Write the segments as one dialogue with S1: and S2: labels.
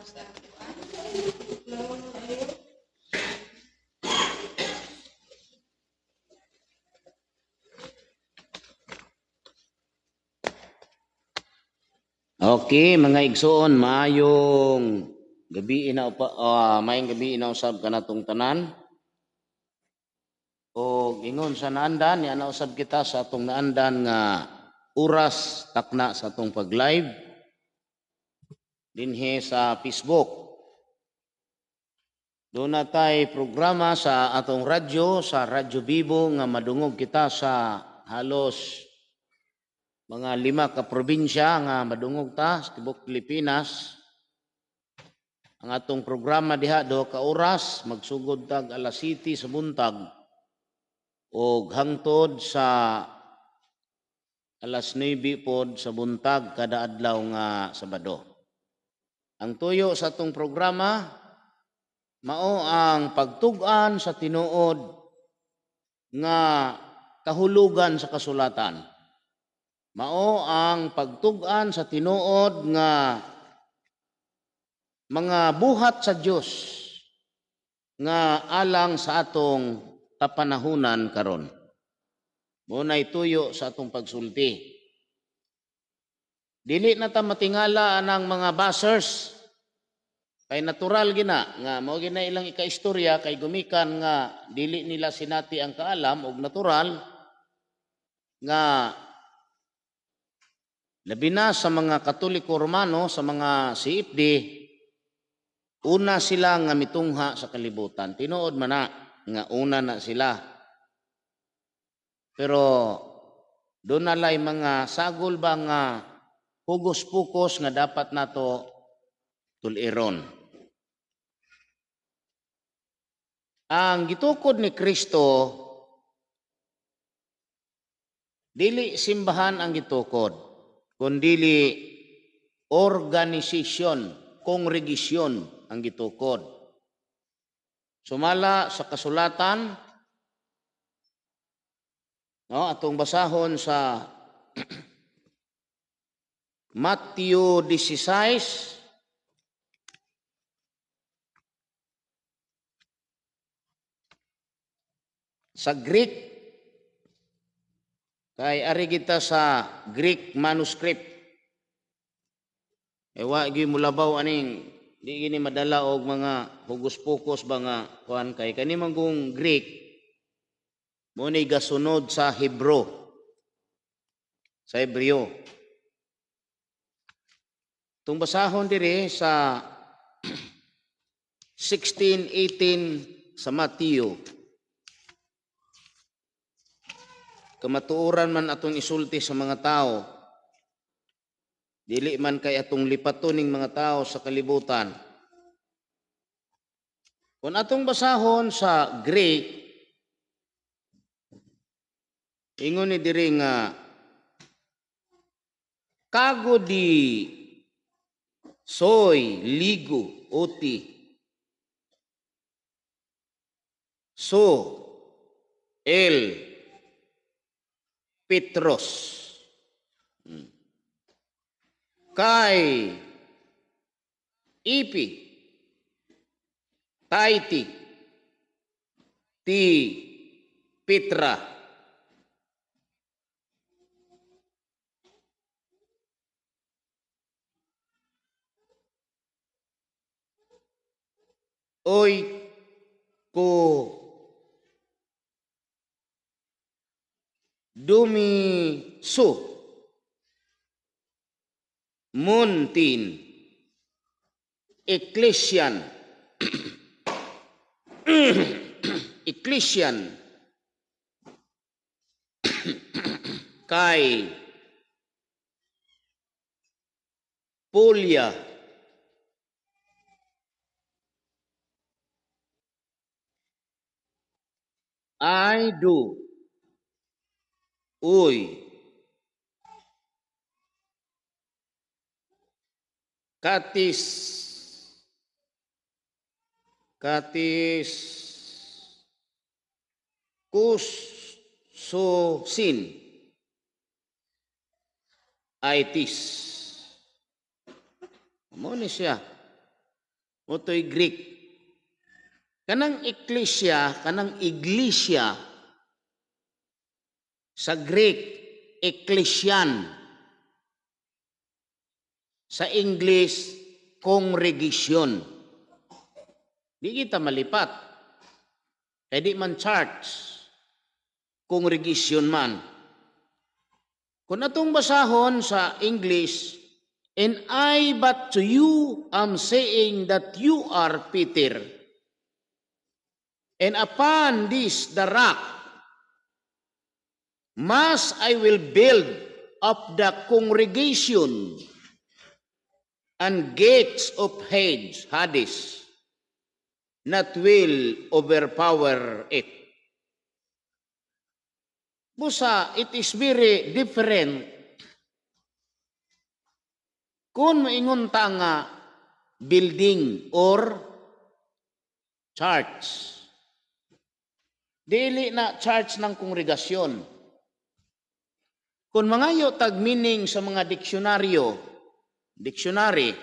S1: Okay, mga igsoon, maayong gabi maayong gabi na usab kanatong tanan. O ingon sa naandan, ni ana usab kita sa atong naandan nga oras takna sa atong pag-live dinhi sa Facebook. Doon na tay programa sa atong radyo, sa Radyo Bibo nga madungog kita sa halos mga 5 ka probinsya nga madungog ta sa tibuok Pilipinas. Ang atong programa diha 2 ka oras, magsugod tag alas 7 sa buntag o hangtod sa alas 9 pod sa buntag kada adlaw nga Sabado. Ang tuyo sa atong programa mao ang pagtug-an sa tinuod nga kahulugan sa kasulatan. Mao ang pagtug-an sa tinuod nga mga buhat sa Dios nga alang sa atong kapanahunan karon. Mao nay tuyo sa atong pagsulti. Dili na ta matingala anang mga buzzers. Kay natural gina nga mao gina ilang ikaistorya kay gumikan nga dili nila sinati ang kaalam og natural nga labi na sa mga Katoliko Romano, sa mga CFD, una sila nga mitungha sa kalibutan. Tinuod man na nga una na sila. Pero doon nalay mga sagol ba nga hugos-pukos nga dapat nato tuliron. Ang gitukod ni Kristo, dili simbahan ang gitukod, kundili organisasyon, kongregasyon ang gitukod. Sumala sa kasulatan, no, atong basahon sa Matthew 16, sa Greek, kay ari kita sa Greek manuscript. Ewa gyud mulabaw aning di gini madala og mga hugos-pukos ba nga kuan kay kani manggong Greek mo ni gasunod sa Hebro. Sa Hebreo. Tung basahon diri sa 16:18 sa Matthew. Kamatuoran man atong isulti sa mga tao, dili man kay atong lipatoning mga tao sa kalibutan. Kung atong basahon sa Greek, ingon ni diri nga kago di soy ligo oti so el Petros kay ipi taiti ti Petra oy ko dumiso muntin ecclesian ecclesian kay Polia I do uy katis kususin itis mo ni siya Motoy Greek. Kanang iglesia sa Greek, ecclesian. Sa English, congregation. Di kita malipat. Kaya di man church, congregation man. Kung atong basahon sa English, and I but to you am saying that you are Peter. And upon this the rock, I will build up the congregation, and gates of Hades not will overpower it. Busa, it is very different kung maingon ta nga building or church. Dili na church ng kongregasyon. Kung mangayo tag meaning sa mga dictionary,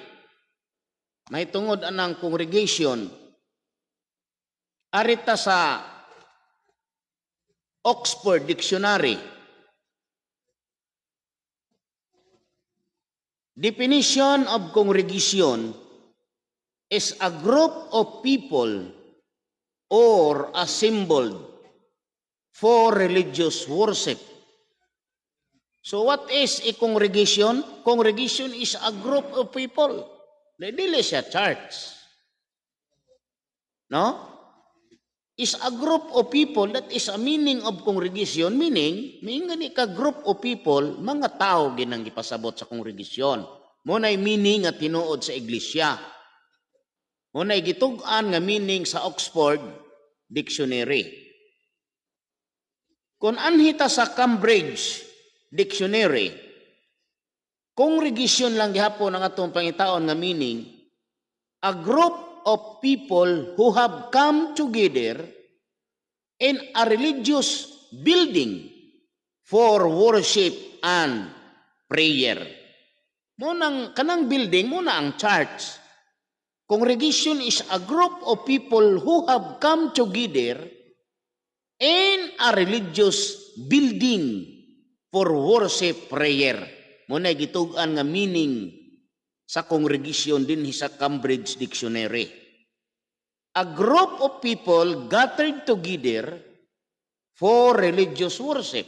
S1: may tungod anang congregation, arita sa Oxford Dictionary. Definition of congregation is a group of people or assembled for religious worship. So what is a congregation? Congregation is a group of people. Dili siya church. No? Is a group of people. That is a meaning of congregation. Meaning gani ka group of people, mga tao ginang ipasabot sa kongregasyon. Muna'y meaning at tinuod sa iglesia. Muna'y gitug-an nga meaning sa Oxford Dictionary. Kung anhita sa Cambridge Dictionary, congregation lang gihapon ang atong pangitaon nga meaning, a group of people who have come together in a religious building for worship and prayer. Munang kanang building, muna ang church. Congregation is a group of people who have come together in a religious building for worship, prayer. Muna gitug-an nga meaning sa congregation din sa Cambridge Dictionary. A group of people gathered together for religious worship.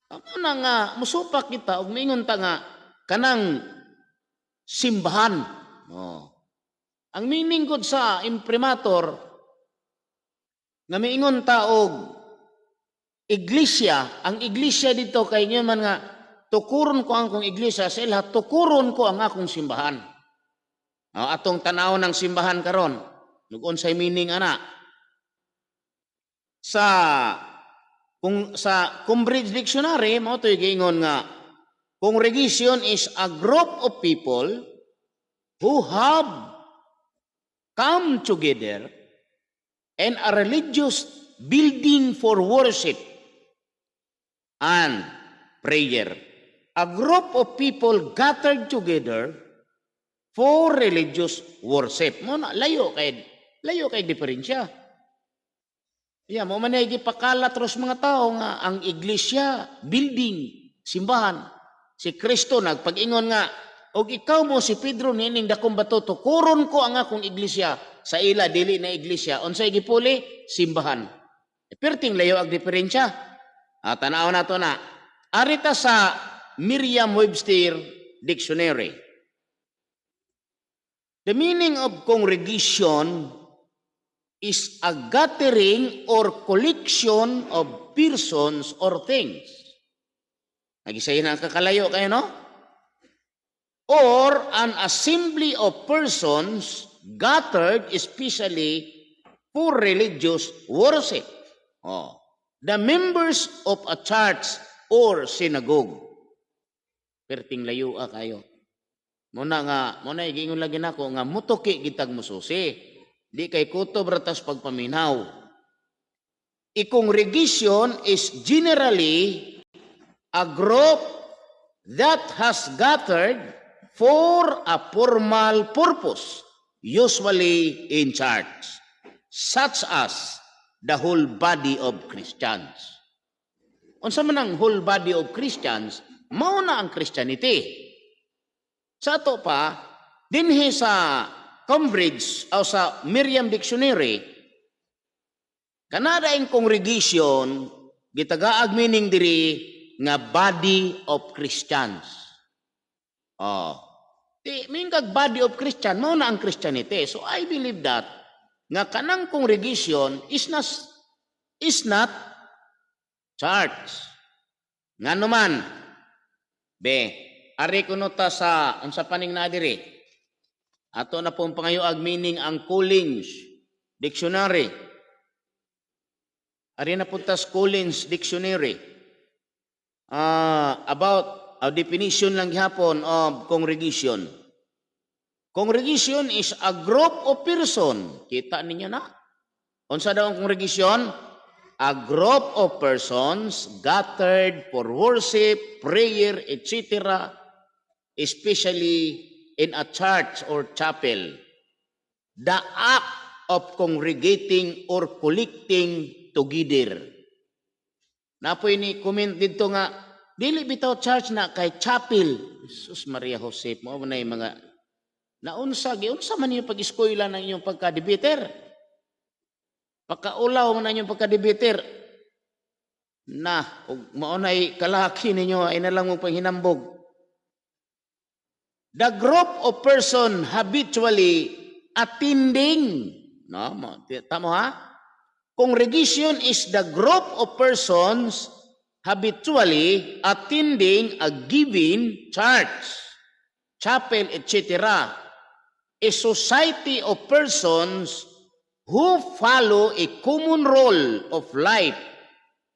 S1: Amo na nga, musupak kita, ug mingon ta nga, kanang simbahan. Ang meaning gud sa imprimatur, nga miingon ta og iglesia, ang iglesia dito kay inyo man nga, tukuron ko ang akong iglesia sa ilha, tukuron ko ang akong simbahan. Atong tanaw ng simbahan karon, nugon say meaning ana. Sa Cambridge Dictionary, mo to giingon nga, congregation is a group of people who have come together in a religious building for worship and prayer. A group of people gathered together for religious worship. Muna layo kay diferensya. Mo man ay gipakalat ros mga tao nga ang iglesia, building, simbahan. Si Kristo nagpag-ingon nga, og ikaw mo si Pedro nining dakong bato, tukuron ko ang akong iglesia, sa ila dili na iglesia. Unsay gipuli? Simbahan. Perting layo ang diferensya. Tanaw na to na. Arita sa Merriam-Webster Dictionary. The meaning of congregation is a gathering or collection of persons or things. Nagisayin na kakalayo kayo, no? Or an assembly of persons gathered especially for religious worship. The members of a church or synagogue. Perting layo kayo. Muna igingon lagi nako nga mutuki gitag mususi. Di kay kutob ratas pagpaminaw. Congregation is generally a group that has gathered for a formal purpose. usually in church, such as the whole body of Christians. Unsa man ang whole body of Christians, mao na ang Christianity. Sa ato pa, dinhi sa Cambridge o sa Merriam Dictionary, kanada ang congregation, gitagaag meaning diri nga body of Christians. Mingkag body of Christian, mao na ang Christianity. So I believe that nga kanang congregation is not church. Ngano man, ari kuno ta sa unsa paning na diri. Ato na pong pangayuag meaning ang Collins Dictionary. Ari na punta sa Collins Dictionary. About a definition lang gihapon of congregation. Congregation is a group of person. Kita ninyo na? Unsa daw ang congregation? A group of persons gathered for worship, prayer, etc., especially in a church or chapel. The act of congregating or collecting together. Napoy ni comment dito nga, dili bitaw church na kay chapel. Jesus Maria Jose, mo na yung mga naunsa man yung pag-eskwela ng inyong pagka-debater. Pagkaulaw man ang inyong pagka-debater. Na, maunay kalaki ninyo, ay nalang mong panghinambog. The group of person habitually attending, no, tamo ha? Congregation is the group of persons habitually attending a given church, chapel, etc. A society of persons who follow a common role of life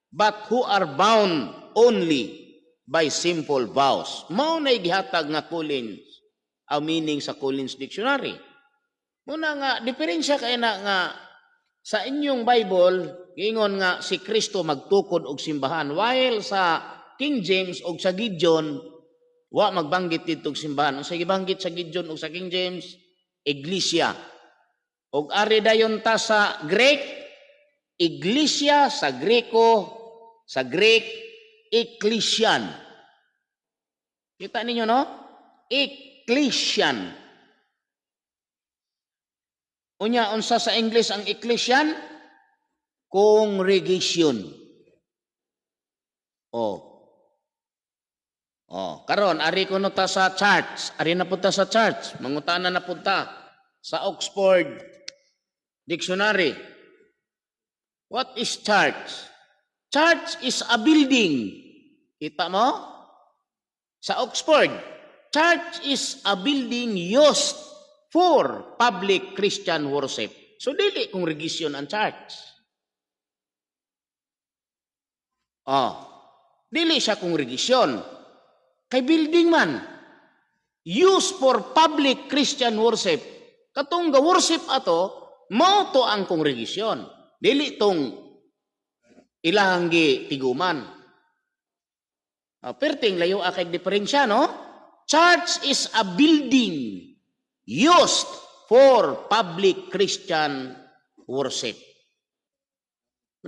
S1: but who are bound only by simple vows. Mao na gihatag nga Collins, ang meaning sa Collins Dictionary. Muna nga, diferensya kay na nga sa inyong Bible, giingon nga si Kristo magtukod og simbahan, while sa King James og sa Gideon, wa magbanggit dito og simbahan. Ang sa gibanggit sa Gideon og sa King James, iglesia. Og ari dayon ta sa Greek, iglesia sa Greko, sa Greek, ecclesian. Kita ninyo, no? Ecclesian. Unya, unsa sa English ang ecclesian? Congregation. Karon ari ko ta sa church. Ari na punta sa church. Mangutana na punta sa Oxford Dictionary. What is church? Church is a building. Kita mo? Sa Oxford, church is a building used for public Christian worship. So, dili congregation ang church. Dili siya congregation. Kay building man. Used for public Christian worship. Katong worship ato, mao to ang congregation. Dili tong ilahang tiguman. Perting layo akay diferensya, no? Church is a building used for public Christian worship.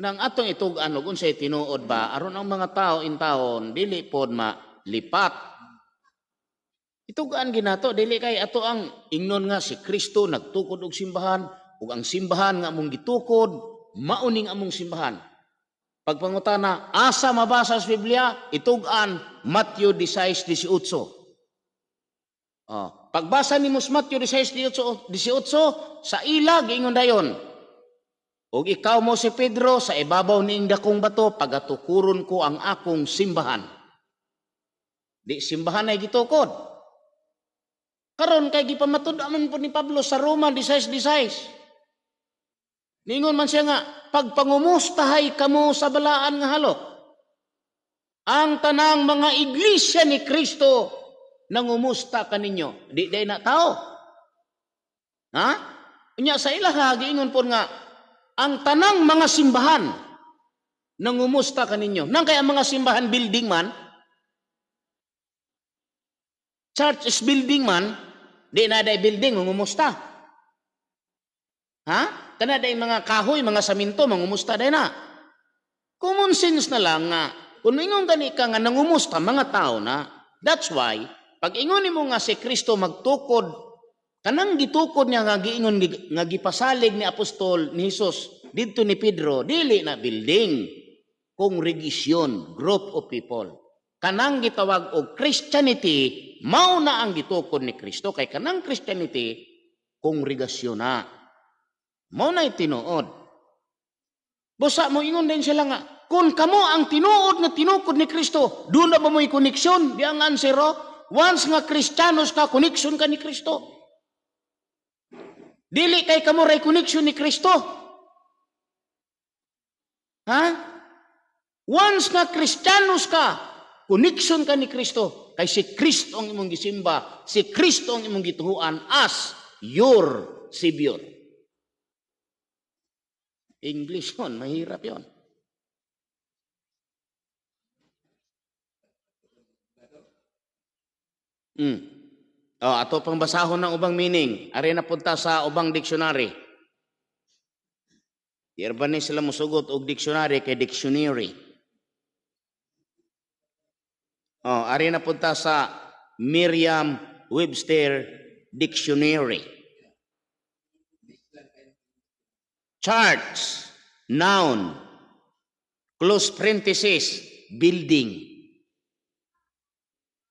S1: Nang atong itug-an ug unsay tinuod ba aron ang mga tao in taon dili pod malipat. Itugaan ginato dili kay ato ang ingnon nga si Kristo nagtukod og simbahan ug ang simbahan nga among gitukod mauning among simbahan. Pagpangutana, asa mabasa sa Biblia? Itugan, Matthew 16:18. Pagbasa ni Matthew 16:18, sa ilag, ingon dayon. O ikaw mo si Pedro, sa ibabaw ni dakong bato, pagatukuron ko ang akong simbahan. Di simbahan ay gitukod. Karon kay gipamatud aman po ni Pablo sa Roma 16:16. Ningon man siya nga, pagpangumustahay kamo sa balaan nga halok. Ang tanang mga iglesia ni Kristo nangumusta kaninyo. Di day na tao. Ha? Unya sa ilaha, giingon po nga, ang tanang mga simbahan nangumusta kaninyo. Nang kaya mga simbahan building man, church is building man, di na day building, nangumusta. Ha? Kana day mga kahoy, mga saminto, mangumusta day na. Common sense na lang nga, kung ingon gani ka nga nangumusta mga tao na, that's why, pag ingon mo nga si Kristo magtukod, kanang gitukod niya nga giingon nga gipasalig ni apostol ni Hesus didto ni Pedro, dili na building, congregation, group of people. Kanang gitawag og Christianity, mao na ang gitukod ni Kristo kay kanang Christianity kongregasyon na. Mao na itinuod. Busa mo ingon din sila nga, kung kamo ang tinuod na tinukod ni Kristo, doon na ba mo'y koneksyon? Di ang answero, once nga Kristiyanos ka, koneksyon ka ni Kristo. Dili kay kamo ray koneksyon ni Kristo. Ha? Once nga Kristiyanos ka, koneksyon ka ni Kristo. Kay si Kristo ang imong gisimba, si Kristo ang imong gituhuan as your Savior. English yun, mahirap yun. Ato pang basahon ng ubang meaning. Ari na punta sa ubang dictionary. Di ba ni sila musugot og dictionary kay dictionary. Ari na punta sa Merriam-Webster Dictionary. Church, noun, close parenthesis, building.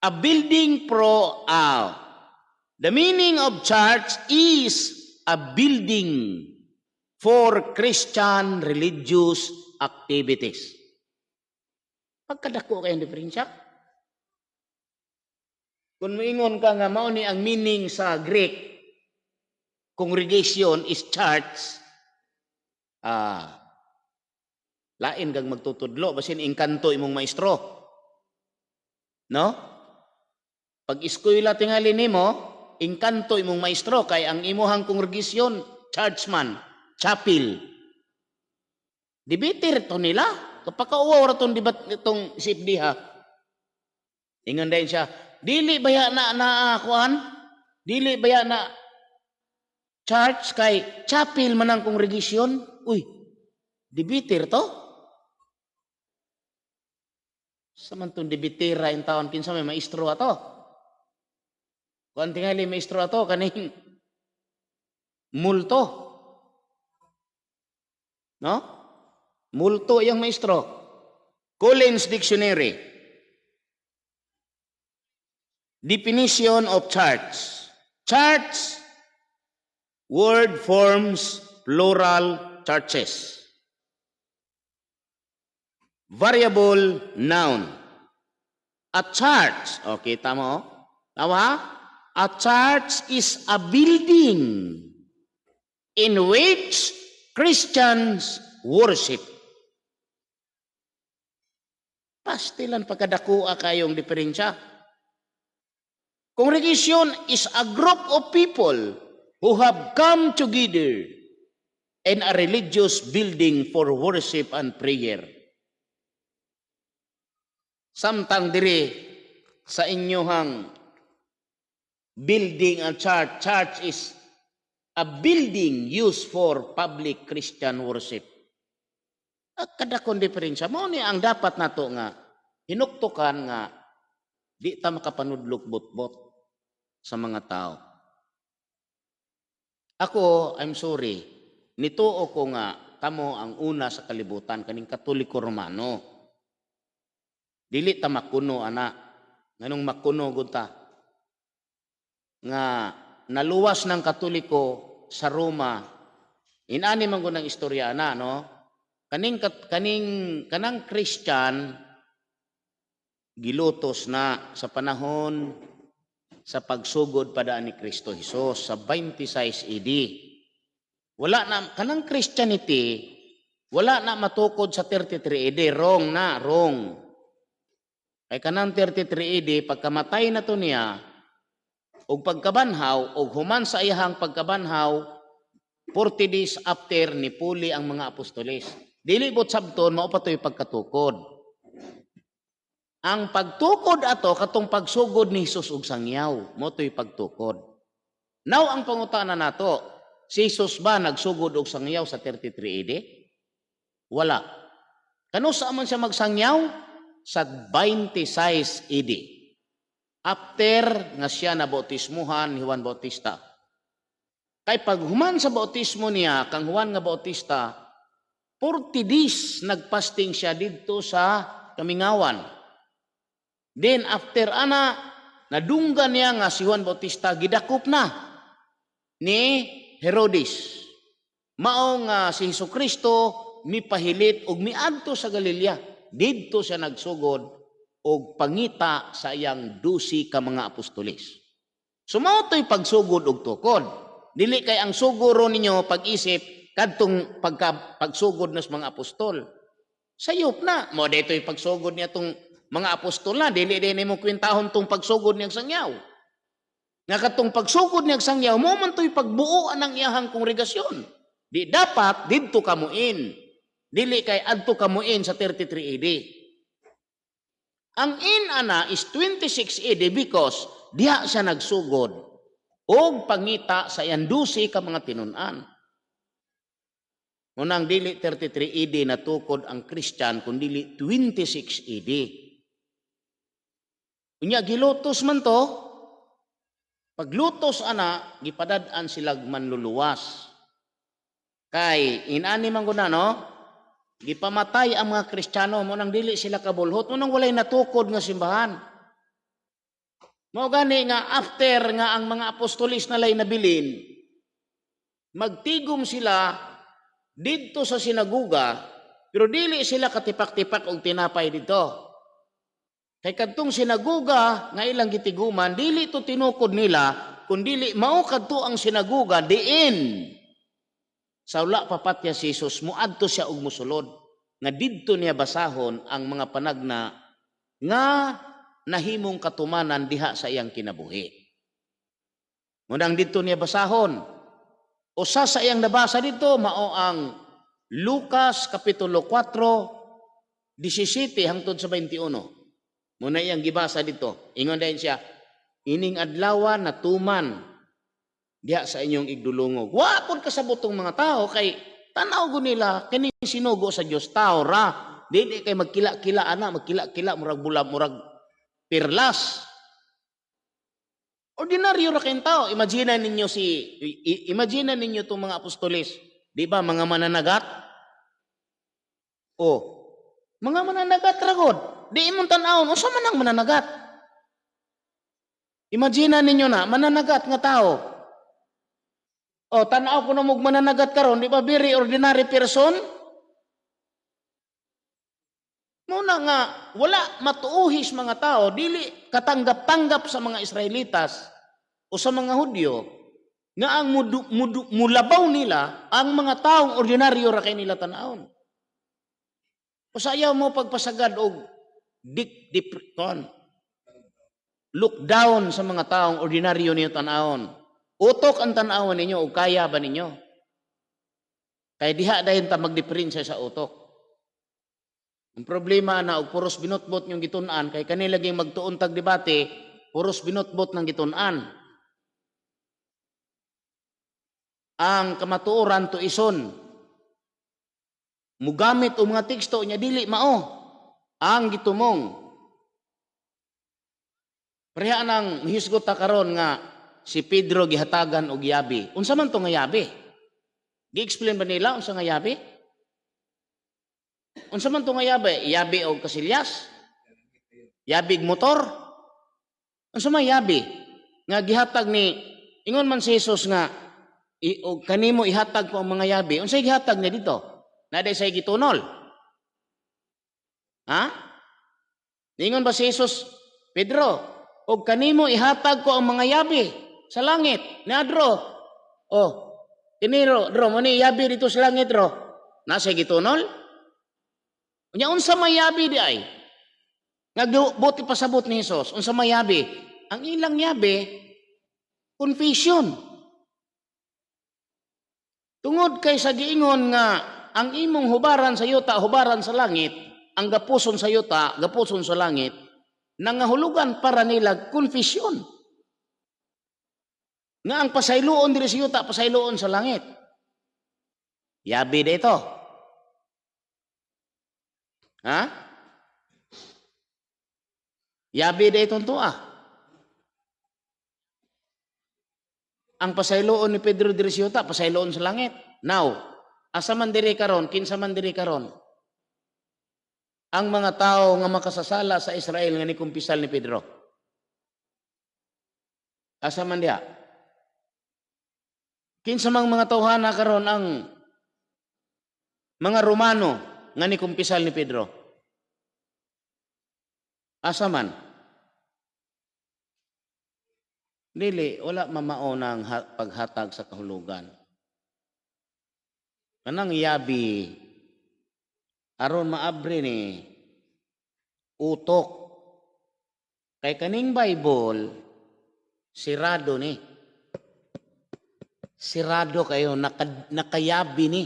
S1: A building the meaning of church is a building for Christian religious activities. Pagkadako kayong diferensya? Kung moingon ka nga mao ni ang meaning sa Greek, congregation is church, lain kang magtutudlo, basin engkanto imong maestro. No? Pag eskwela tingali nimo, engkanto imong maestro kay ang imuhang kongregasyon, churchman, chapel. Debater to nila. Kapakauwaw ra tong debat itong sipdiha. Ingon din siya, dili baya na kuan? Dili baya na church kay chapel man ang kongregasyon? Uy, debater to? Samantong debitera in taon kinsa may maestro ato. Kung tingali maestro ato kaning multo. No? Multo yung maestro. Collins Dictionary. Definition of church. Church, word forms plural churches. Variable noun. A church, okay, tama o? Tama? A church is a building in which Christians worship. Pastilan pagkadakua kayong diferensya. Congregation is a group of people who have come together in a religious building for worship and prayer. Samtang diri sa inyohang building a church. Church is a building used for public Christian worship. Kadakon diferensya mo ni ang dapat nato nga hinuktukan nga di ta makapanudlok bot-bot sa mga tao. Ako, I'm sorry, nituo ko nga kamo ang una sa kalibutan kaning Katoliko Romano. Dili ta makuno ana. Nganong makuno gud ta? Nga naluwas ng Katoliko sa Roma. Inani man gud ang istorya na, no? Kanang Christian gilutos na sa panahon sa pagsugod padaan ni Kristo Hesus sa 26 AD. Wala na kanang Christianity, wala na matukod sa 33 AD, wrong. Kay kanang 33 AD pagkamatay na to niya og pagkabanhaw og human sa iyahang pagkabanhaw 40 days after ni puli ang mga apostoles. Dili bot sabton mao pa toy pagkatukod. Ang pagtukod ato katong pagsugod ni Hesus og sangyaw, mo toy pagtukod. Now ang pangutana nato, Si Jesus ba nagsugod og sangyaw sa 33 AD? Wala. Kano sa man siya magsangyaw? Sa 26 AD. After nga siya na bautismuhan ni Juan Bautista. Kay pag human sa bautismo niya, kang Juan nga Bautista, 40 days nagpasting siya dito sa Kamingawan. Then after nadunggan niya nga si Juan Bautista, gidakop na ni Herodes. Mao nga si Hesukristo mipahilit og miadto sa Galilea. Didto siya nagsugod og pangita sa iyang 12 ka mga apostoles. So mao to'y pagsugod og tukod. Dili kay ang suguro ninyo pag-isip kadtong pagsugod nas mga apostol. Sayop na. Mo dito'y pagsugod niya tong mga apostol na. Dili din mo kwintahon tong pagsugod niyang sangyaw. Nga katong pagsugod niyang sangyaw, mo man to'y pagbuoan ng iyahang kongregasyon. Di dapat didto kamuin. Dili kay adto kamuin sa 33 AD. Ang ana is 26 AD because diha siya nagsugod og pangita sa iyang 12 ka mga tinun-an. Unang dili 33 AD natukod ang Christian kundi 26 AD. Unya gilutos man to. Paglutos gipadad-an sila manluluwas. Kay inani man guna no, gipamatay ang mga Kristiyano mo nang dili sila kabulhot, mo nang walay natukod nga simbahan. Mao gani nga after nga ang mga apostolis nalay nabilin, magtigom sila didto sa sinaguga, pero dili sila katipak-tipak og tinapay dito. Kay kadtong sinaguga nga ilang gitiguman, dili to tinukod nila, kundi mao kadto ang sinaguga diin. Sa wala papatya si Jesus, muadto siya og musulod. Nga didto niya basahon ang mga panagna nga nahimong katumanan diha sa iyang kinabuhi. Munang didto niya basahon. Usa sa iyang nabasa dito, mao ang Lucas Kapitulo 4, 17 hangtod sa 21. Muna iyang gibasa dito. Ingon dahin siya, ining adlaw na tuman diha sa inyong igdulungog. Wa pod kasabot tong mga tao kay tanaw go nila kini sinugo sa Dios tao ra. Dili kay magkila-kila magkila-kila murag bulab murag pirlas. Ordinaryo ra kay tao. Imagine ninyo tong mga apostoles, di ba mga mananagat? Mga mananagat ragod. Di imong tan-awon, usa man ang mananagat. Imagine ninyo na, mananagat nga tao. Tan-aw ko na mong mananagat karon, di ba very ordinary person? Muna nga, wala matuuhis mga tao, dili katanggap-tanggap sa mga Israelitas o sa mga Hudyo, nga ang mulabaw nila, ang mga taong ordinaryo ra kay nila tan-awon. O sayaw mo pagpasagad og look down sa mga taong ordinaryo niyo tan-awon. Utok ang tan-awon ninyo o kaya ba ninyo? Kaya diha dayon ta magdiferensya sa utok. Ang problema na og puros binutbot yung gitun-an kay kanila laging magtuon tag debate, puros binutbot ng gitun-an. Ang kamatuoran to ison mugamit o mga teksto niya dili mao. Ang gitumong. Pareha nang mihisgot ta karon nga si Pedro gihatagan og yabi. Unsa man to nga yabi? Gi-explain ba nila unsa nga yabi? Unsa man to nga yabi? Yabi og kasilyas? Yabi og motor? Unsa man yabi? Nga gihatag ni ingon man si Jesus nga og kanimo ihatag ko ang mga yabi. Unsay gihatag niya dito? Naday say gitunol. Ningon ba si Jesus, Pedro, og kanimo ihatag ko ang mga yabi sa langit. Niadro. Tiniro, mo ni yabi dito sa langit ro. Nasa gitunol? Unya unsa may yabi di ay? Nagbuti pasabot ni Jesus, unsa may yabi? Ang ilang yabi, confession. Tungod kay sa giingon nga ang imong hubaran sa yuta, hubaran sa langit, ang gapuson sa yuta, gapuson sa langit, nangahulugan para nila confession. Nga ang pasayloon diri sa yuta, pasayloon sa langit. Yabi dito. Ha? Yabi dito to Ang pasayloon ni Pedro diri sa yuta, pasayloon sa langit. Now, asa man diri karon, kinsa man diri karon? Ang mga tao nga makasasala sa Israel nga nikumpisal ni Pedro. Asa man diha? Kinsa mang mga tawhana karon ang mga Romano nga nikumpisal ni Pedro? Asa man? Dili, wala mamaunang paghatag sa kahulugan. Kanang yabi, aron maabri ni utok. Kay kaning Bible, sirado ni. Sirado kayo, nakayabi ni.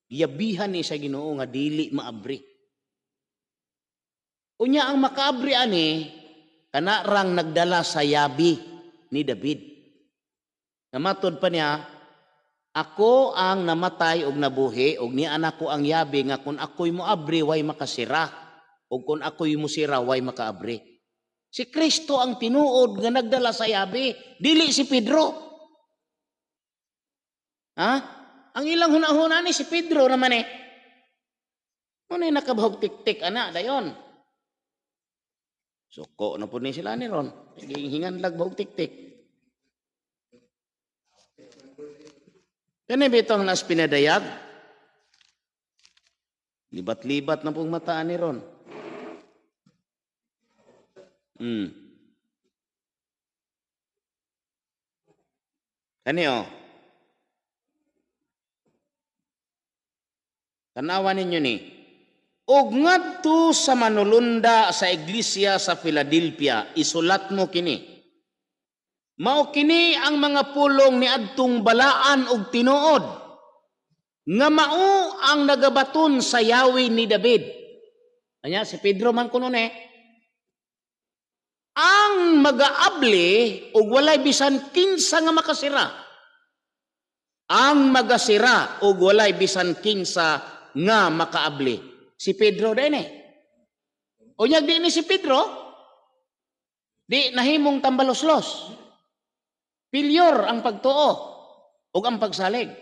S1: Yabihan ni sa Ginoo nga dili maabri. Unya ang makaabri ani, kanarang nagdala sa yabi ni David. Namatod pa niya, ako ang namatay og nabuhi, og ni anak ko ang yabi nga kung ako'y moabri, way makasira. O kung ako'y musira, way makaabri. Si Kristo ang tinuod nga nagdala sa yabi, dili si Pedro. Ha? Ang ilang hunahuna ni si Pedro naman Ano nakabahog tik-tik, dayon. Suko na po ni sila ni Ron. Hingan lag bahog tik-tik. Kani bitong nas pinadayag. Libat-libat na pong mataan ni Ron. Kani Tanawan ninyo ni. Og ngadto sa manulunda sa iglesia sa Philadelphia, isulat mo kini. Mao kini ang mga pulong ni adtong balaan og tinuod. Nga mao ang nagabaton sa yawi ni David. Anya si Pedro man kuno ang magaabli og walay bisan kinsa nga makasira. Ang magasira og walay bisan kinsa nga makaabli. Si Pedro din Unyag di ni si Pedro, di nahimong tambaloslos. Pilyor ang pagtuo o ang pagsalig.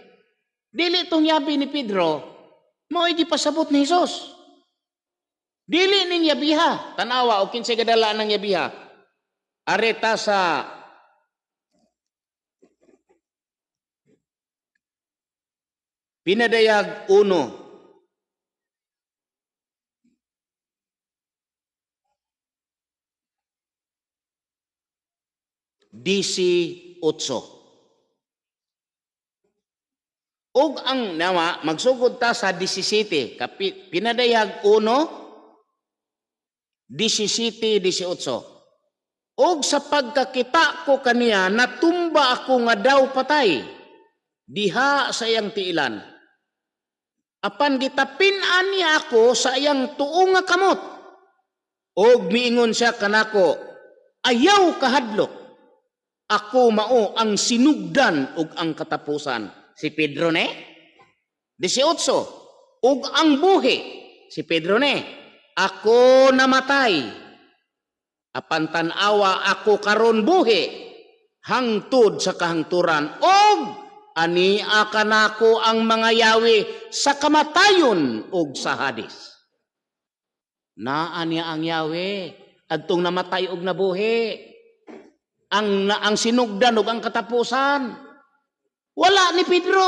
S1: Dili itong yabi ni Pedro, mao'y gipasabot ni Jesus. Dili ning yabiha. Tanawa o kinsay kadala ng yabiha. Areta sa Pinadayag 1. DC 8. Og ang nawa, magsugod ta sa 17. Pinadayag 1, 17, 18. Og sa pagkakita ko kaniya, natumba ako nga daw patay, diha sa iyang tiilan. Apan gitapin-an niya ako sa iyang tuong nga kamot. Og miingon siya kanako, ayaw kahadlok. Ako mao ang sinugdan ug ang katapusan. Si Pedro 18. Ug ang buhi. Si Pedro ako namatay. Apan tan-awa ako karon buhi hangtod sa kahangturan. Og ania kanako ang mga yawi sa kamatayon ug sa Hades. Naa niya ang yawi adtong namatay ug nabuhi. Ang sinugdan ug ang katapusan. Wala ni Pedro.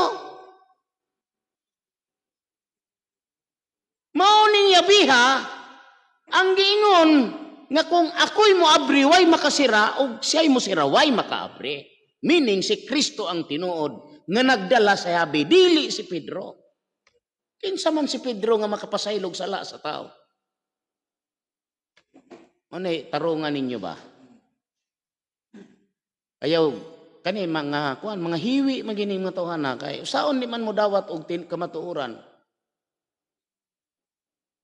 S1: Mao ning yabiha ang giingon nga kung ako'y moabri way makasira ug siya'y mosira way makaabri. Meaning si Kristo ang tinuod nga nagdala sa yabi, dili si Pedro. Kinsa man si Pedro nga makapasaylog sala sa tao. Ano tarungan ninyo ba? Ayaw kani mga mga hiwi magining mga tawhana kay saon di man mo dawat og kamatuoran.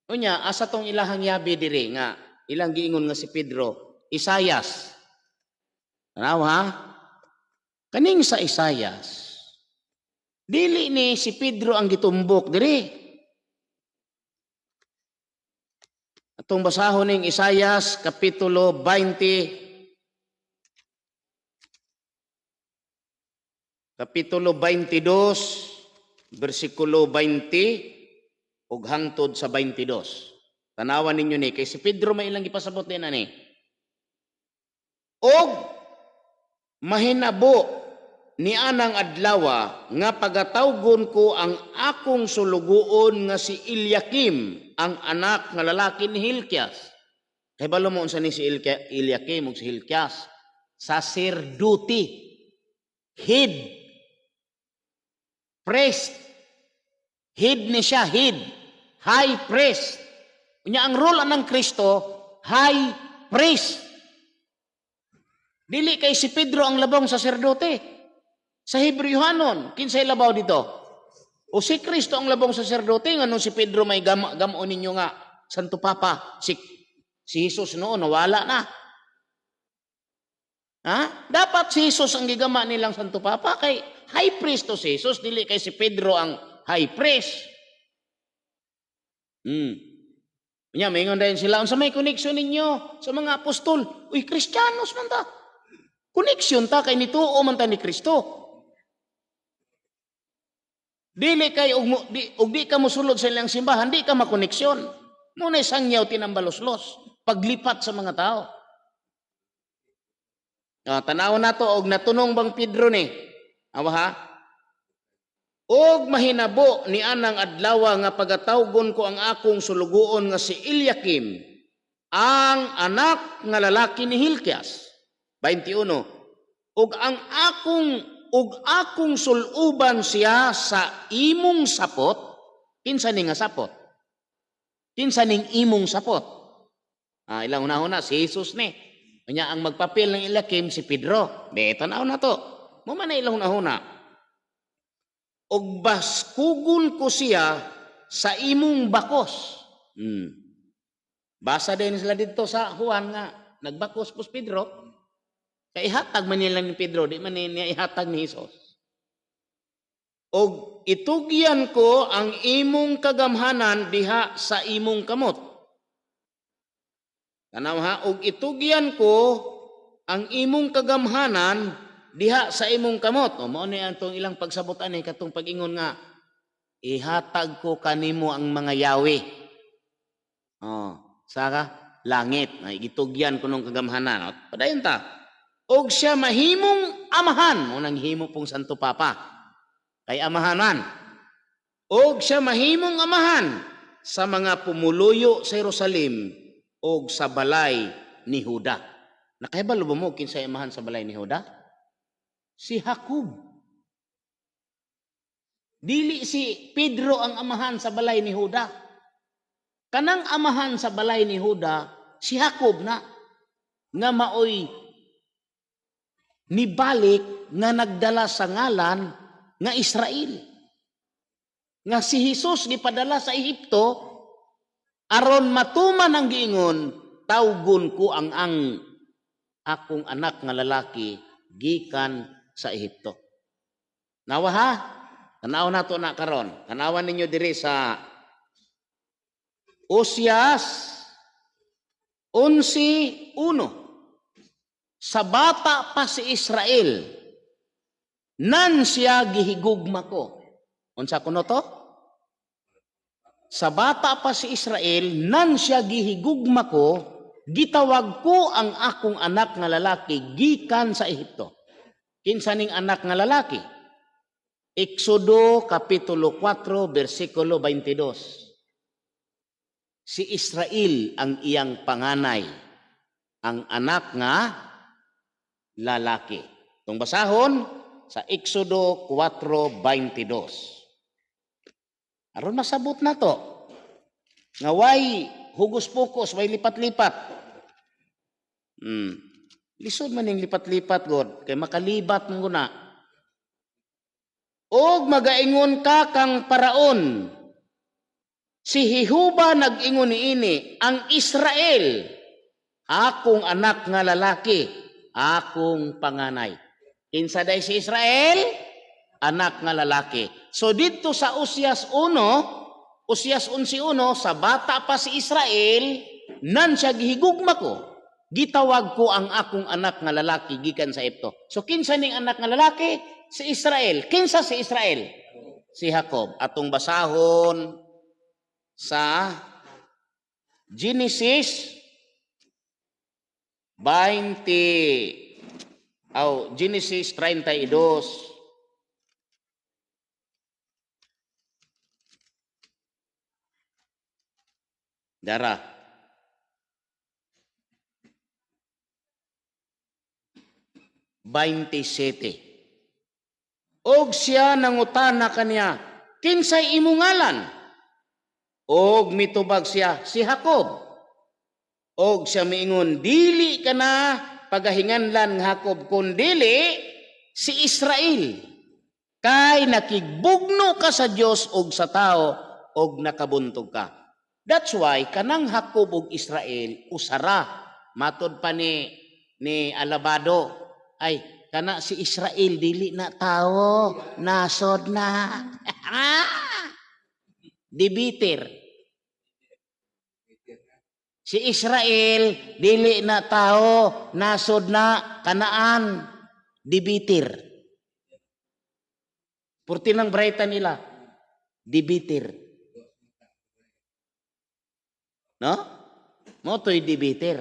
S1: Unya asa tong ilahang yabi diri nga ilang giingon nga si Pedro, Isayas. Tanaw ha? Kaning sa Isayas, dili ni si Pedro ang gitumbok diri. Atong basahon ning Isayas kapitulo 20, kapitulo 22, versikulo 20 ug hangtod sa 22. Tanawan ninyo ni kay si Pedro may ilang ipasabot din ani. Og mahinabo ni anang adlawa nga pagatawgon ko ang akong sulugoon nga si Eliakim, ang anak nga lalaki ni Hilkias. Kay balo mo unsa ni si Eliakim ug si Hilkias? Sacerdote, head, priest. Head ni siya, head, high priest. Unya ang role ng Kristo, high priest. Dili kay si Pedro ang labong saserdote. Sa Hebrewhanon, kinsay labaw dito? O si Kristo ang labong saserdote, ngano si Pedro may gamon ninyo nga, Santo Papa, si Jesus noon, nawala na. Ha? Dapat si Jesus ang gigama nilang Santo Papa, kay high priest to si Jesus, dili kay si Pedro ang high priest. Nya maingon dayon sila unsa may koneksyon ninyo sa mga apostol? Uy, Kristiyanos man ta. Koneksyon ta kay nituo man ta ni Kristo. Dili kay og di ka mosulod sa ilang simbahan, di ka makoneksyon. Muna sangyaw tinambaloslos paglipat sa mga tao. Tanaw na to og natunong bang Pedro ni. Awa ha? Og mahinabo ni anang adlaw nga pagatawgon ko ang akong sulugoon nga si Eliakim, ang anak nga lalaki ni Hilkias. 21. Og akong suluban siya sa imong sapot. Kinsa ning nga sapot? Kinsa ning imong sapot? Ilang una-una si Jesus ni. Kanya ang magpapil ng Eliakim si Pedro. Tanaw na to. Mo man na ilang una-una. Og baskugon ko siya sa imong bakos. Basa din sila dito sa Juan nga nagbakos po Pedro. Kay ihatag man nila ni Pedro, di man niya ihatag ni Jesus. Og itugyan ko ang imong kagamhanan diha sa imong kamot. Tanaw ha, og itugyan ko ang imong kagamhanan diha sa imong kamot. Mao ni antong ilang pagsabot ani katong pag-ingon nga ihatag ko kanimo ang mga yawi. Saka langit, gitugyan ko nung kagamhanan. Padayon ta. Og siya mahimong amahan, unang himo pong Santo Papa. Kay amahanan. Og siya mahimong amahan sa mga pumuluyo sa Jerusalem og sa balay ni Juda. Nakahibalo ba mo kinsay amahan sa balay ni Juda? Si Jacob. Dili si Pedro ang amahan sa balay ni Juda. Kanang amahan sa balay ni Juda, si Jacob na. Nga maoy nibalik nga nagdala sa ngalan nga Israel. Nga si Jesus gipadala sa Ehipto, aron matuman ang giingon, tawgon ko ang akong anak nga lalaki gikan sa Ehipto. Nawa ha? Tanaw na to na karon. Tanawan ninyo diri sa Oseas 11:1. Sa bata pa si Israel, nan siya gihigugma ko. Unsa kuno to? Sa bata pa si Israel, nan siya gihigugma ko, gitawag ko ang akong anak nga lalaki gikan sa Ehipto. Kinsa ning anak nga lalaki? Exodo kapitulo 4 bersikulo 22. Si Israel ang iyang panganay, ang anak nga lalaki. Itong basahon sa Exodo 4:22. Aron masabot na to. Nga way hugos-pukos, way lipat-lipat. Lisod man yung lipat-lipat, God. Kay makalibat mo na. Og magaingon ka kang paraon. Si Jehovah nag-ingon niini, ang Israel, akong anak nga lalaki, akong panganay. Kinsa day si Israel? Anak nga lalaki. So dito sa Usias 1, Usias 11:1, sa bata pa si Israel, nan siya gihigugma ko. Gitawag ko ang akong anak nga lalaki gikan sa Egypto. So kinsa ning anak nga lalaki? Si Israel. Kinsa si Israel? Si Jacob. Atong basahon sa Genesis 32. Dara. Og siya nangutana kaniya, kinsay imong ngalan? Og mitubag siya, si Jacob. Og siya miingon, dili ka na pagahinganlan nga Jacob, kundili si Israel. Kay nakigbugno ka sa Dios og sa tao, og nakabuntog ka. That's why kanang Jacob ug Israel usara. Matod pa ni Alabado, ay kana si Israel dili na tao, nasod na. Dibiter. Si Israel dili na tao, nasod na, Kanaan, dibiter. Purti ng brayta nila, dibiter. No? Motoy dibiter.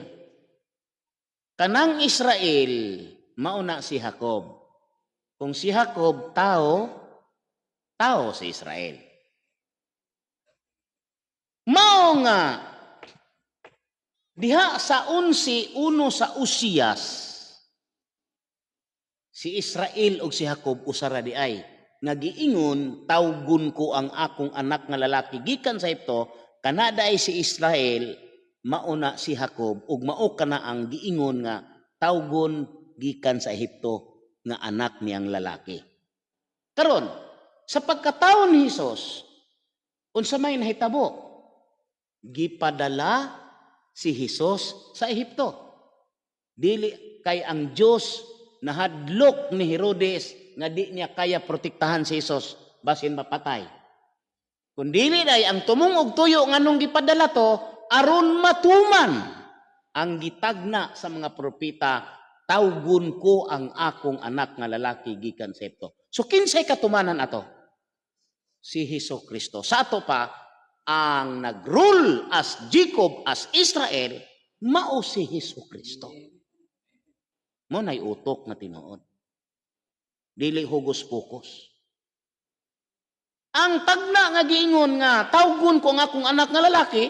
S1: Kanang Israel, mauna si Jacob. Kung si Jacob, tao si Israel. Mao nga, diha sa 11:1 sa Usias, si Israel o si Jacob usara di ay, nagiingon, tawgon ko ang akong anak nga lalaki gikan sa Egypto, kanada ay si Israel, mauna si Jacob, ug mao kana ang giingon nga, tawgon gikan sa Egypto nga anak niyang lalaki. Karon, sa pagkataon ni Hesus, unsa may nahitabo? Gipadala si Hesus sa Ehipto. Dili kay ang Dios nahadlok ni Herodes nga di niya kaya protektahan si Hesus basin mapatay. Kung dili day ang tumong og tuyo nganong gipadala to aron matuman ang gitagna sa mga propeta, tawgon ko ang akong anak nga lalaki gikan sa Ehipto. So kinsay katumanan ato? Si Hesukristo. Sa ato pa ang nag-rule as Jacob, as Israel, mao si Hesukristo. Mo nay utok nga tinuod. Dili hugos-pukos. Ang tagna nga giingon nga tawgon ko ang akong anak nga lalaki,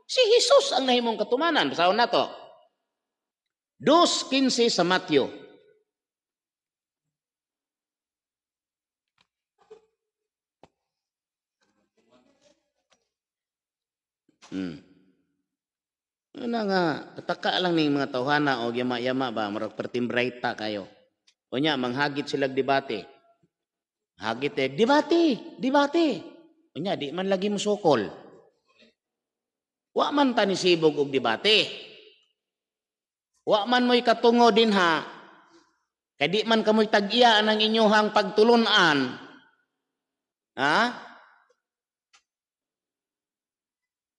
S1: si Jesus ang nahimong katumanan. Basahon nato. 2:15 sa Mateo. Ano nga, kataka lang ning mga tawhana o yama-yama ba, marag pertimbrayta kayo. O nya, manghagit silag debate. Hagit debate. O nya, di man lagi musukol. Wa man tanisibog og debate. Wa man mo'y katungo din ha. Kaya di man kamoy tag-iya ang inyuhang pagtulunan. Ha?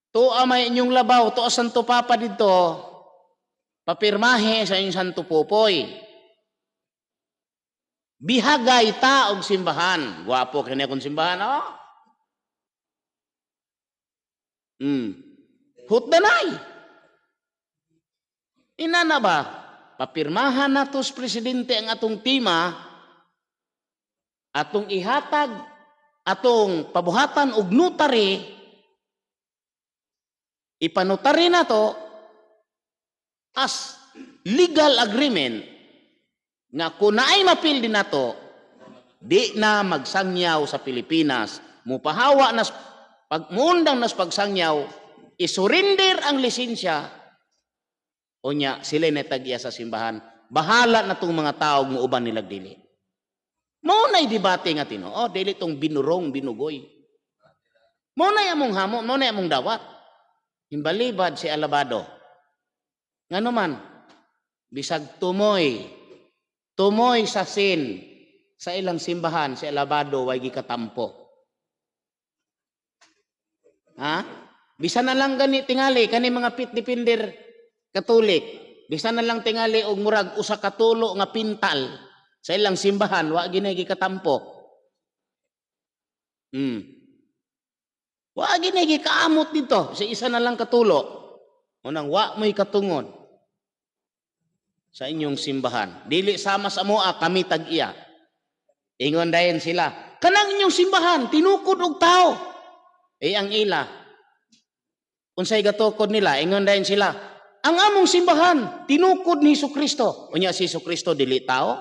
S1: Tuwa may inyong labaw, tuwa Santo Papa dito, papirmahe sa inyong Santo Popoy. Bihagay ta og simbahan. Guwapo kanya kung simbahan, oh? Hutdanay. Ina na ba? Papirmahan na tos presidente ang atong tima, atong ihatag, atong pabuhatan og notary, ipanotary na to as legal agreement nga kung naay mapil din na to, di na magsangyaw sa Pilipinas, mupahawa nas pagmundang nas pagsangyaw, isurrender ang lisensya, o nya sila natagya sa simbahan, bahala na tong mga tao ng uban nilag dili. Mao na'y debate nga Tinoo, dili tong binurong, binugoy. Mao na'y among hamo, mao na'y among dawat. Himbalibad si Alabado. Ngano man, bisag tumoy Tumoy sa sin sa ilang simbahan, sa Alabado, way gikatampo. Ha? Bisa na lang gani tingali, kani mga pitdipinder Katolik. Bisa na lang tingali og murag usa ka tulo nga pintal sa ilang simbahan, wa ginay gikatampo. Wa ginay gikaamot dito sa isa na lang katulo. Unang wa mo'y katungod sa inyong simbahan. Dili sama sa moa kami tag-iya. Ingon dayon sila, kanang inyong simbahan tinukod og tao. Ang ila. Unsay gatukod nila, ingon dayon sila, ang among simbahan tinukod ni Jesucristo. Unya si Jesucristo dili tao?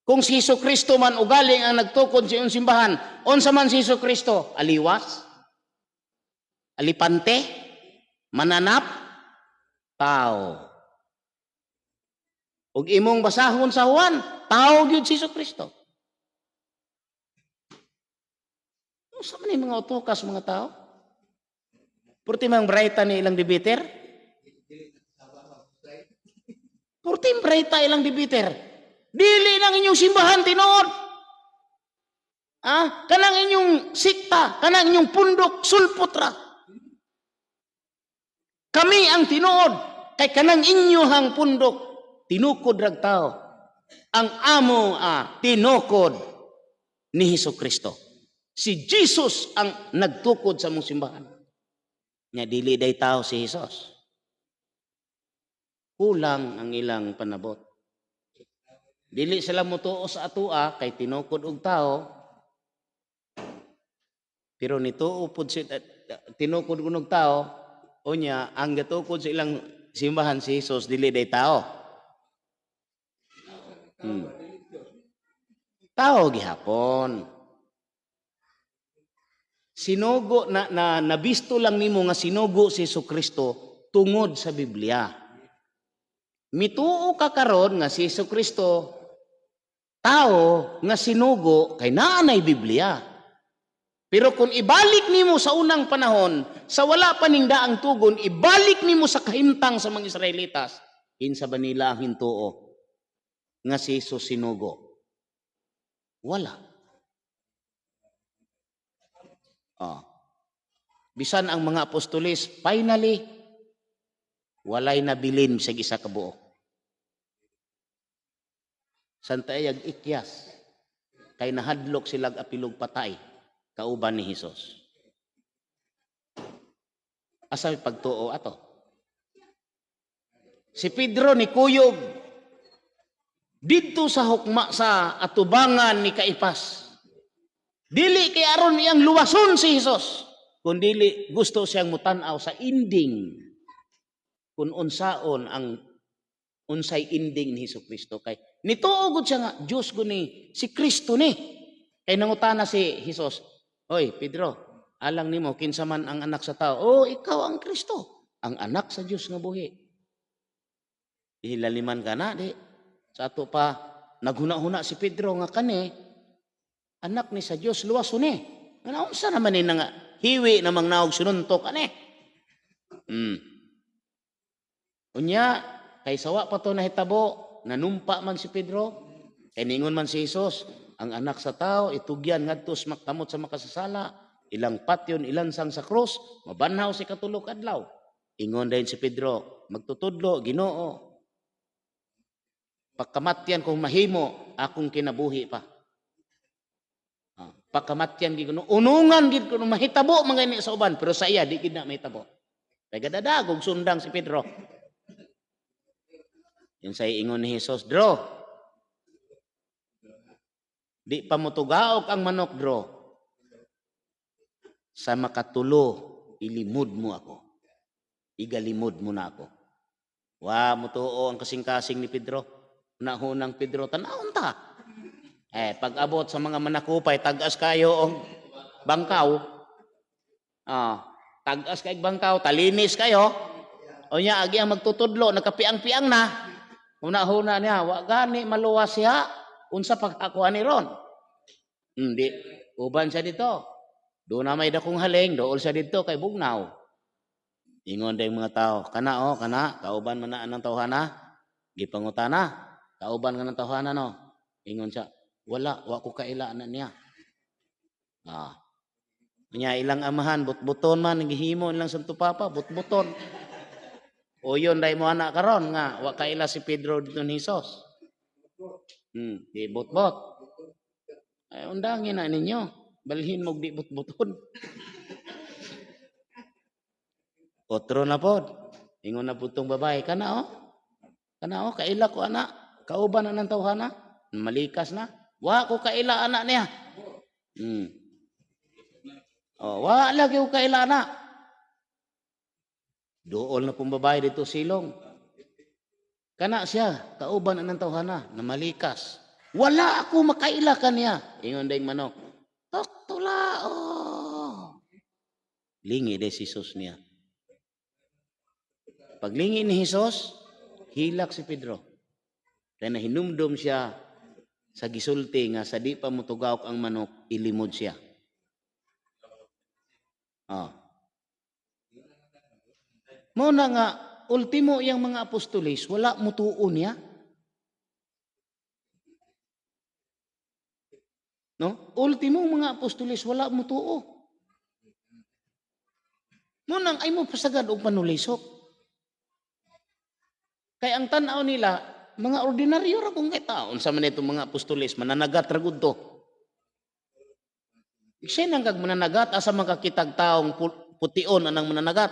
S1: Kung si Jesucristo man ugali ang nagtukod sa iyong simbahan, unsa man si Jesucristo? Aliwas? Alipante? Mananap? Tao. Ug imong basahon sa Juan, tao gyud si Jesucristo. Unsa man mga utukas mga tao? Purti mang brayta ni ilang dibiter? Purti brayta ilang dibiter. Dili nang inyong simbahan tinuod. Kanang inyong sikta, kanang inyong pundok sulputra. Kami ang tinuod kay kanang inyohang pundok tinukod rag tao. Ang amo tinukod ni Jesucristo. Si Jesus ang nagtukod sa mong simbahan. Nya dili day tao si Jesus. Kulang ang ilang panabot. Dili sila mutuo sa atua kay tinukod og tao. Pero nituo pud si tinukod og tao, unya ang gatukod sa ilang simbahan si Jesus dili day tao. Tao gihapon. Sinugo na nabisto lang nimo nga sinugo si Jesucristo tungod sa Biblia. Mituo ka karon nga si Jesucristo tao nga sinugo kay naanay Biblia. Pero kung ibalik nimo sa unang panahon, sa wala pa ning daang tugon, ibalik nimo sa kahimtang sa mga Israelitas, kinsa ba nila ang hintuo nga si Jesus sinugo? Wala. Bisan ang mga apostolis, finally, walay nabilin sa isa ka buok. Santa ayag ikyas, kay nahadlok silag apilog patay, kauban ni Jesus. Asa pagtuo ato? Si Pedro ni kuyog, dito sa hukma sa atubangan ni Kaipas. Dili kay aron iyang luwason si Jesus, kundi gusto siyang mutanaw sa ending kung unsaon ang unsay ending ni Jesucristo kay nituo gud siya nga Dios guni si Kristo ni. Kay nangutana si Jesus, "Hoy Pedro, alang nimo kinsa man ang anak sa tao?" "Oh, ikaw ang Kristo, ang anak sa Dios nga buhi." Ihilaliman ka na di. Sa ato pa naghuna-huna si Pedro nga kani anak ni sa Dios luwas ni. Nga unsa naman ni nga hiwi namang naog sununtok ani. Unya kay sawa pa to nahitabo, nanumpa man si Pedro, kay ningon man si Jesus, ang anak sa tao itugyan ngadto sa makamot sa makasasala, ilang patyon ilansang sa krus, mabanhaw si katulog adlaw. Ingon dayon si Pedro, magtutudlo Ginoo. Pagkamatyan kung mahimo akong kinabuhi pa. Pagkamatyan gid kuno unungan gid kuno mahitabo mga ini sa uban pero sa iya di gid na mahitabo. Kay gadadagog sundang si Pedro. Yung say ingon ni Jesus, "Dro, di pa mo tugaok ang manok, Dro. Sa makatulo ilimod mo ako. Igalimod mo na ako." Wa mo tuo ang kasing-kasing ni Pedro. Nahunang Pedro tan-aon ta. Pag abot sa mga manakupay, tagas kayo og bangkaw. Tagas kay bangkaw, talinis kayo. O nya agi ang magtutudlo, nakapiang-piang na. Una-huna niya, wa gani maluwas siya. Unsa pagkakuha ni ron? Hindi, uban siya dito. Doon na may dakong haling, dool siya dito kay bugnaw. Ingon day mga tao, kana kana, kauban man na anang tawhana. Gipangutana, kauban nga ng tawhana no. Ingon siya, wa ko kaila na niya. Nya ilang amahan, butbuton man, gihimo lang sa tupapa, butbuton. O yun, dahil mo anak karon nga, wa kaila si Pedro dito ni Jesus. Di butbot. Ay, undangin na ninyo. Balhin mo di butbuton. Otro na pod. Ingon na putong babae, kana kaila ko anak. Kauban na ng tawhana. Malikas na. Wa ko kaila anak niya. Wa lagi ko kaila anak. Dool na pong babae dito silong. Kana siya, kauban na ng tawhana, na malikas. Wala ako makaila kaniya. Ingon dayong manok. Toktula, Lingi de si Jesus niya. Paglingi ni Jesus, hilak si Pedro. Kaya nahinumdum siya sa gisulti nga sa di pa mutugawk ang manok, ilimod siya. Muna nga, ultimo yang mga apostolis, wala mutuon niya. No? Ultimo mga apostolis, wala mutuo. Munang ay mo pasagad o panulisok. Kaya ang tanaw nila, mga ordinaryo ra kung kay taon sa man itong mga apostolis, mananagat ra gud to. Siya nang kag mananagat, asa makakitag taong pution anang mananagat.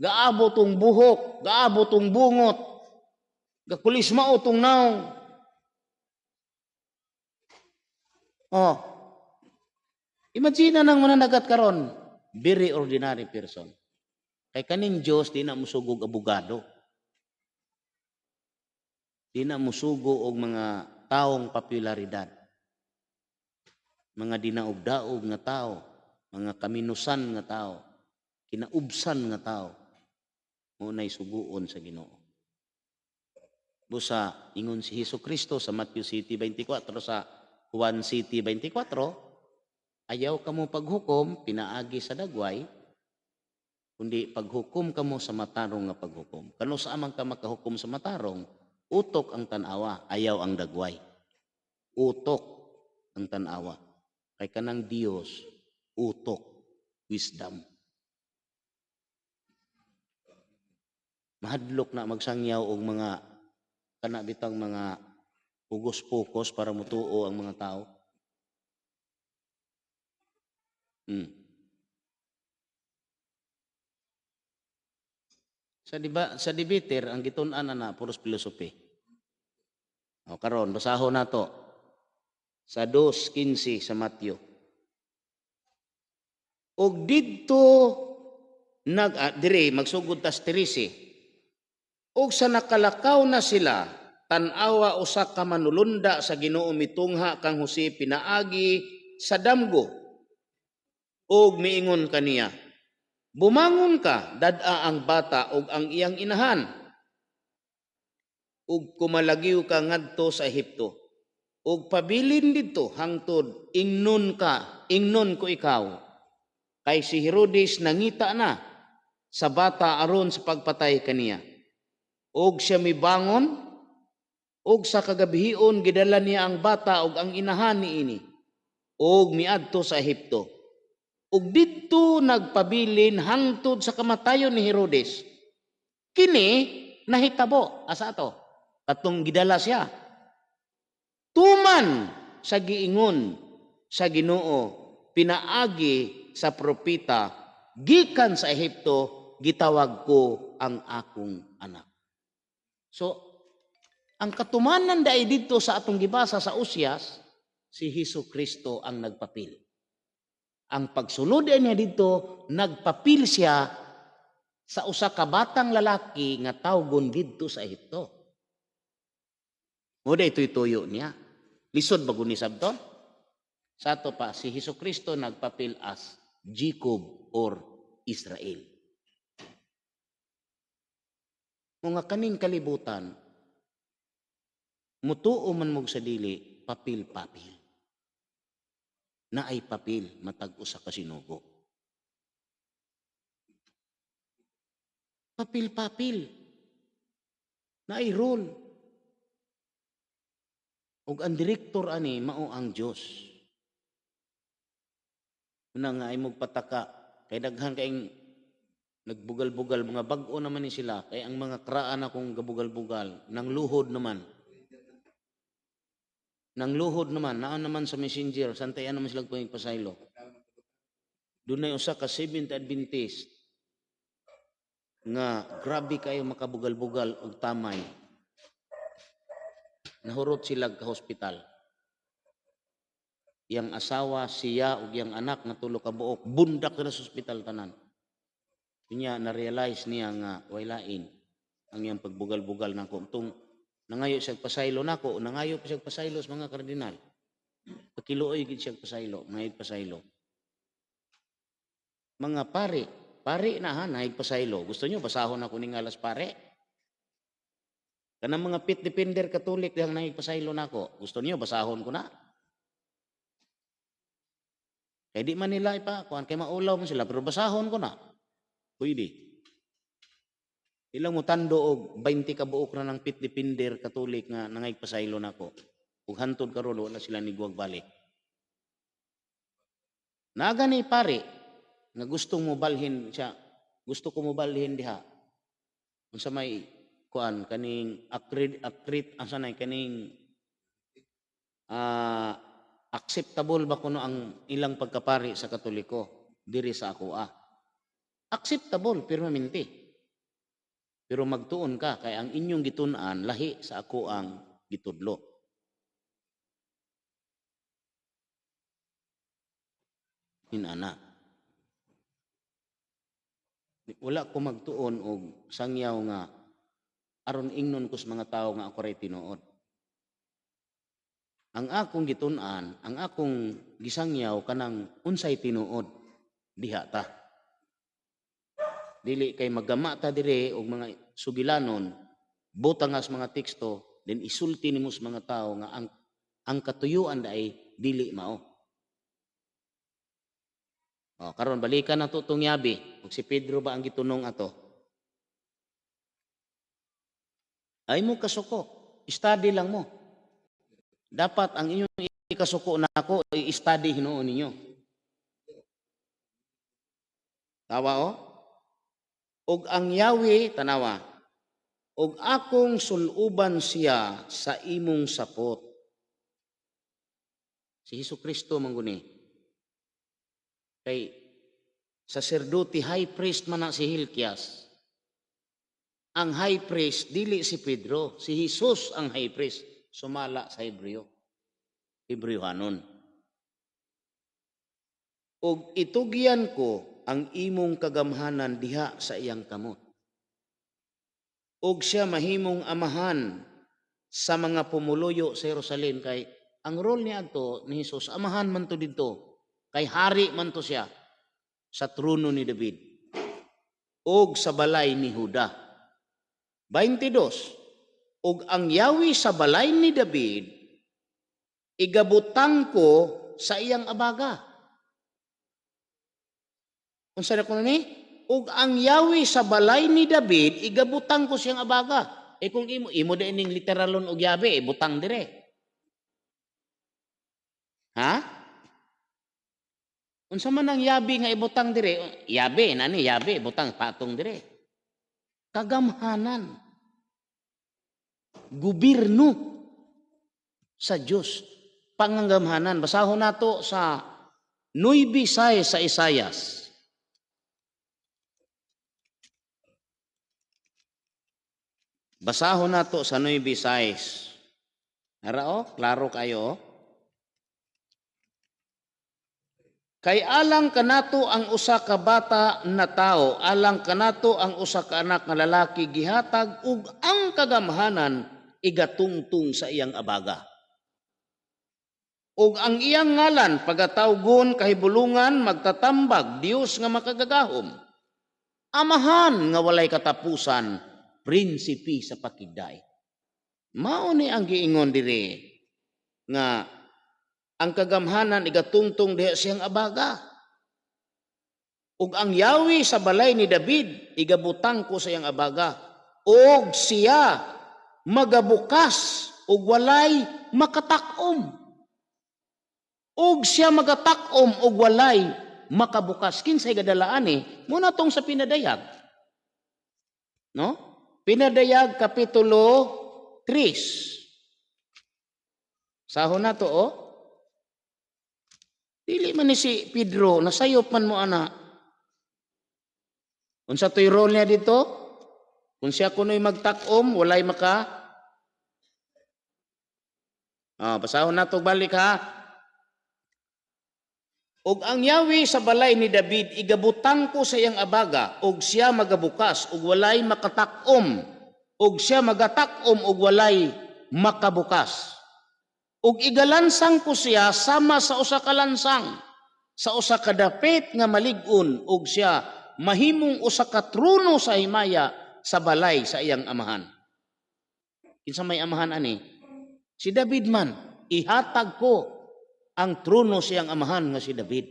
S1: Gaabo tong buhok, gaabo tong bungot, gakulis mao tong naong. Imagine nang mananagat karon, very ordinary person. Kay kaning Dios di na musugog abogado. Di na musugo og mga taong popularidad. Mga dinaog-daog nga tao, mga kaminusan nga tao, kinaubsan nga tao, munay suguon sa Ginoo. Busa ingon si Hesukristo sa Matthew City 24, sa Juan City 24, ayaw kamo paghukom pinaagi sa dagway, kundi paghukom kamo sa matarong nga paghukom. Kano sa amang ka makahukom sa matarong, utok ang tanawa, ayaw ang dagway. Utok ang tanawa. Kay kanang Dios, utok, wisdom. Mahadlok na magsangyaw og mga kanabitang mga pugos-pukos para mutuo ang mga tao. Sa debiter ang gitun-an na puros filosofi. Karon basahon nato sa 2:15 sa Matthew. Og didto dire magsugod tas 13. Og sa nakalakaw na sila, tan-awa usa ka manulunda sa Ginoo mitungha kang Jose pinaagi sa damgo. Og miingon kaniya, bumangon ka, dad-a ang bata og ang iyang inahan. Ug kumalagiw ka ngadto sa Ehipto. Ug pabilin dito hangtod ingnon ko ikaw. Kay si Herodes nangita na sa bata aron sa pagpatay kaniya. Ug siya mibangon, ug sa kagabihion gidala niya ang bata ug ang inahan niini. Ug miadto sa Ehipto. Ug didto nagpabilin hangtod sa kamatayon ni Herodes. Kini nahitabo asa to? Katong gidala siya. Tuman sa giingon sa Ginoo pinaagi sa propeta, gikan sa Ehipto gitawag ko ang akong anak. So ang katumanan dai didto sa atong gibasa sa Usias, si Hesukristo ang nagpapil. Ang pagsulod niya dito, nagpapil siya sa usa ka batang lalaki nga tawgon didto sa Ehipto. Muda ito'y tuyo niya. Lisod bago ni sabton? Sa ato pa, si Hesukristo nagpapil as Jacob or Israel. Mga kaning kalibutan, mutuo man mog sa dili, papil-papil. Na ay papil, matag usa ka sinugo. Papil-papil. Na ay rule. Ug ang direktor ani mao ang Dios. Una nga ay magpataka kay daghan kaing nagbugal-bugal mga bag-o naman ni sila kay ang mga kraan akong gabugal-bugal nang luhod naman. Nang luhod naman naan naman sa messenger santayan naman sila pagpasaylo. Dunay usa ka Seventh Adventist nga grabe kayo makabugal-bugal og tamay. Nahurot sila ka hospital. Yang asawa, siya ug yang anak nga tulo ka buok bundak na sa hospital tanan. Kanya na-realize niya nga way lain ang iyang pagbugal-bugal nako tung nangayo siya pasaylo nako, nangayo pa siya pasaylo sa mga kardinal. Pakiluoy gid siya pasaylo, may pasaylo. Mga pare na ha, naig pasaylo. Gusto niyo basahon ako ning alas pare? Kanang mga pit defender Katolik dihang naig pasaylo nako. Gusto niyo basahon ko na? Kaya di man nila ipa kuan kay maulaw mo sila pero basahon ko na. Pwede. Ilang mo tando og 20 ka buok na ng pit defender Katolik nga naig pasaylo nako. Ug hantod karon wala sila niguwag balik. Naga ni pare nga gusto mo balhin siya. Gusto ko mo balhin diha. Unsa may kuan kaning akrit asa nay kaning acceptable ba kuno ang ilang pagkapari sa Katoliko diri sa ako acceptable permanente pero magtuon ka kay ang inyong gitun-an lahi sa ako ang gitudlo. Inana wala ko magtuon og sangyaw nga aron ingnon ko sa mga tao nga ako ray tinuod. Ang akong gitun-an, ang akong gisangyaw kanang unsay tinuod diha ta. Dili kay magama ta dire og mga sugilanon, butangas mga teksto, then isulti nimo sa mga tao nga ang katuyuan ay dili mao. Karon balikan nato tong yabi, ug si Pedro ba ang gitunong ato? Ay mo kasuko, study lang mo. Dapat ang inyong ikasuko nako i-study hinuon ninyo. Tawa o? Og ang Yahweh tanawa. Og akong suluban siya sa imong sapot. Si Hesukristo mangguni. Kay sacerdote high priest man na si Hilkias. Ang high priest, dili si Pedro. Si Jesus ang high priest. Sumala sa Hebreo. Hebrewhanon. Og itugyan ko ang imong kagamhanan diha sa iyang kamot. Og siya mahimong amahan sa mga pumuluyo sa Jerusalem. Kay ang role niya ato ni Jesus, amahan man to dito. Kay hari man to siya sa trono ni David. Og sa balay ni Juda. 22. Og ang Yahweh sa balay ni David, igabutang ko sa iyang abaga. Unsa na ko ni? Og ang Yahweh sa balay ni David, igabutang ko siyang abaga. Kung imo din ning literalon og yabe, butang dire. Ha? Unsa man ang yabe nga ibutang dire? Yabe, nani yabe, butang patong dire. Kagamhanan. Gobyerno sa Diyos. Pangangamhanan. Basahon nato sa 9:6 sa Isayas. Basahon nato sa 9:6. Narao, klaro kayo. Kay alang kanato ang usa ka bata na tao, alang kanato ang usa ka anak nga lalaki gihatag ug ang kagamhanan igatungtong sa iyang abaga. Ug ang iyang ngalan pagatawgon kahibulungan magtatambag Dios nga makagagahom. Amahan nga walay katapusan, prinsipi sa pakigday. Mao ni ang giingon diri nga ang kagamhanan igatungtong diha siyang abaga. Ug ang Yahweh sa balay ni David igabutang ko sa iyang abaga. Og siya magabukas ug walay makatakom. Ug siya magatakom ug walay makabukas. Kinsay gadalaan muna tong sa pinadayag. No? Pinadayag kapitulo 3. Sahon na to Dili man ni si Pedro, nasayop man mo ana. Unsa to'y role niya dito? Kung siya kuno'y magtakom, walay maka. Basahon na to balik ha. Og ang yawi sa balay ni David, igabutang ko sa iyang abaga, og siya magabukas, og walay makatakom, og siya magatakom, og walay makabukas. Og igalansang ko siya sama sa usa ka lansang, sa usa ka dapit nga malig-on, og siya mahimong usa ka trono sa himaya sa balay sa iyang amahan. Kinsa may amahan ani? Si David man, ihatag ko ang trono sa iyang amahan nga si David.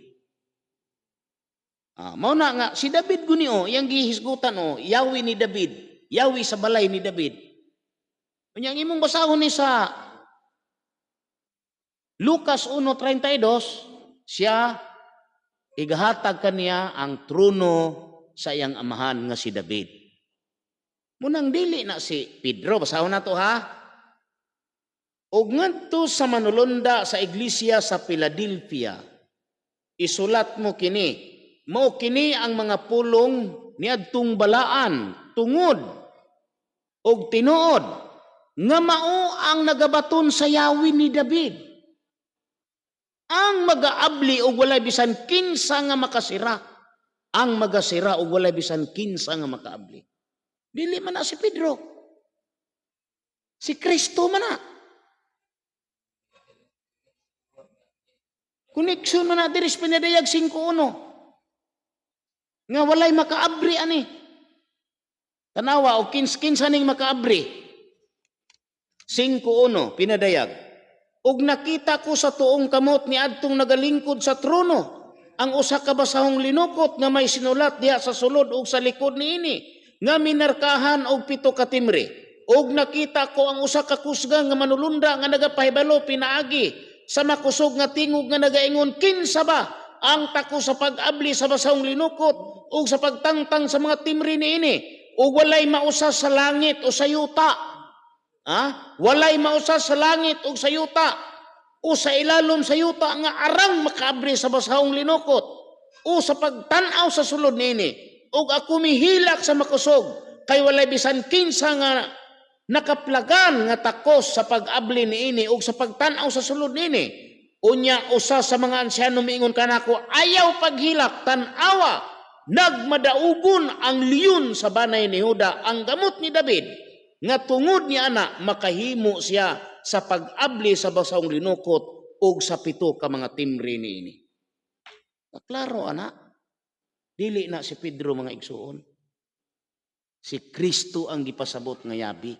S1: Mao na nga si David guni iyang gihisgutan yawi ni David, yawi sa balay ni David. Unyang imong basahon ni sa Lucas 1:32, siya igahatag kaniya ang trono sa iyang amahan nga si David. Munang dili na si Pedro, basahon na to ha. Og ngadto sa manulunda sa iglesia sa Philadelphia, isulat mo kini, mao kini ang mga pulong niadtong balaan, tungod og tinuod, nga mao ang nagabaton sa yawi ni David. Ang magaabli og walay bisan kinsa nga makasira, ang magasira og walay bisan kinsa nga makaabli. Dili man na si Pedro. Si Kristo man na. Koneksyon man na diri sa pinadayag 5:1. Nga walay makaabri ani. Tanawa o kinsa ning makaabri. 5:1 pinadayag. Og nakita ko sa tuong kamot ni adtong nagalingkod sa trono ang usa ka basahong linukot nga may sinulat diha sa sulod ug sa likod niini nga minarkahan og 7 ka timre. Og nakita ko ang usa ka kusga nga manulunda nga nagapahibalo pinaagi sa makusog nga tingog nga nagaingon, kinsa ba ang tako sa pag-abli sa basahong linukot ug sa pagtangtang sa mga timre niini ug walay mausa sa langit o sa yuta. Walay mausa sa langit o sa yuta o sa ilalom sa yuta nga arang makaabli sa basahong linukot o sa pagtanaw sa sulod niini. Og ako mihilak sa makusog, kay walay bisan kinsa nga nakaplagan nga takos sa pag-abli niini og sa pagtanaw sa sulod niini. Unya usa sa mga ansyano miingon kanako, ayaw paghilak, tan-awa, nagmadaugon ang leon sa banay ni Huda, ang gamot ni David, nga tungod ni ana makahimo siya sa pag-abli sa basahong linukot og sa 7 ka mga timre niini. Klaro ana. Dili na si Pedro mga igsuon. Si Kristo ang gipasabot nga yabi.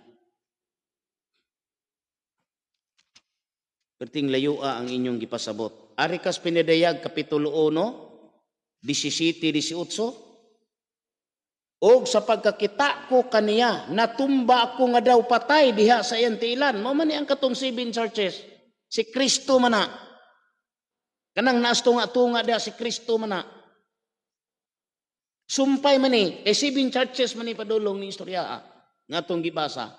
S1: Perting layua ang inyong gipasabot. Ari kas pinadayag kapitulo 1, 17-18. Og sa pagkakita ko kaniya, natumba ako nga daw patay diha sa iyang tiilan. Mao man ni ang katong 7 churches. Si Kristo man na. Kanang naas tunga diha si Kristo man na. Sumpay man ni, 7 churches man ni padulong ni istorya nga atong gibasa.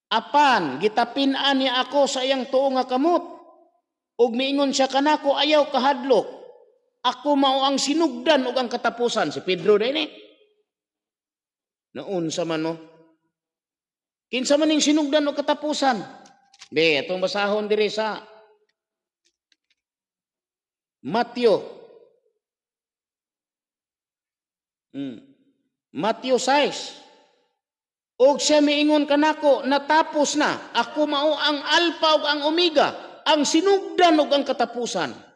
S1: Apan, gitapinan niya ako sa iyang tuo nga kamot. Ug miingon siya kanako, ayaw kahadlok. Ako mao ang sinugdan ug ang katapusan. Si Pedro din Naunsa man Kinsa man ning sinugdan ug katapusan? Atong basahon diri sa Mateo. Mateo 6. Og siya miingon kanako, natapos na. Ako mao ang Alpha ug ang Omega, ang sinugdan ug ang katapusan.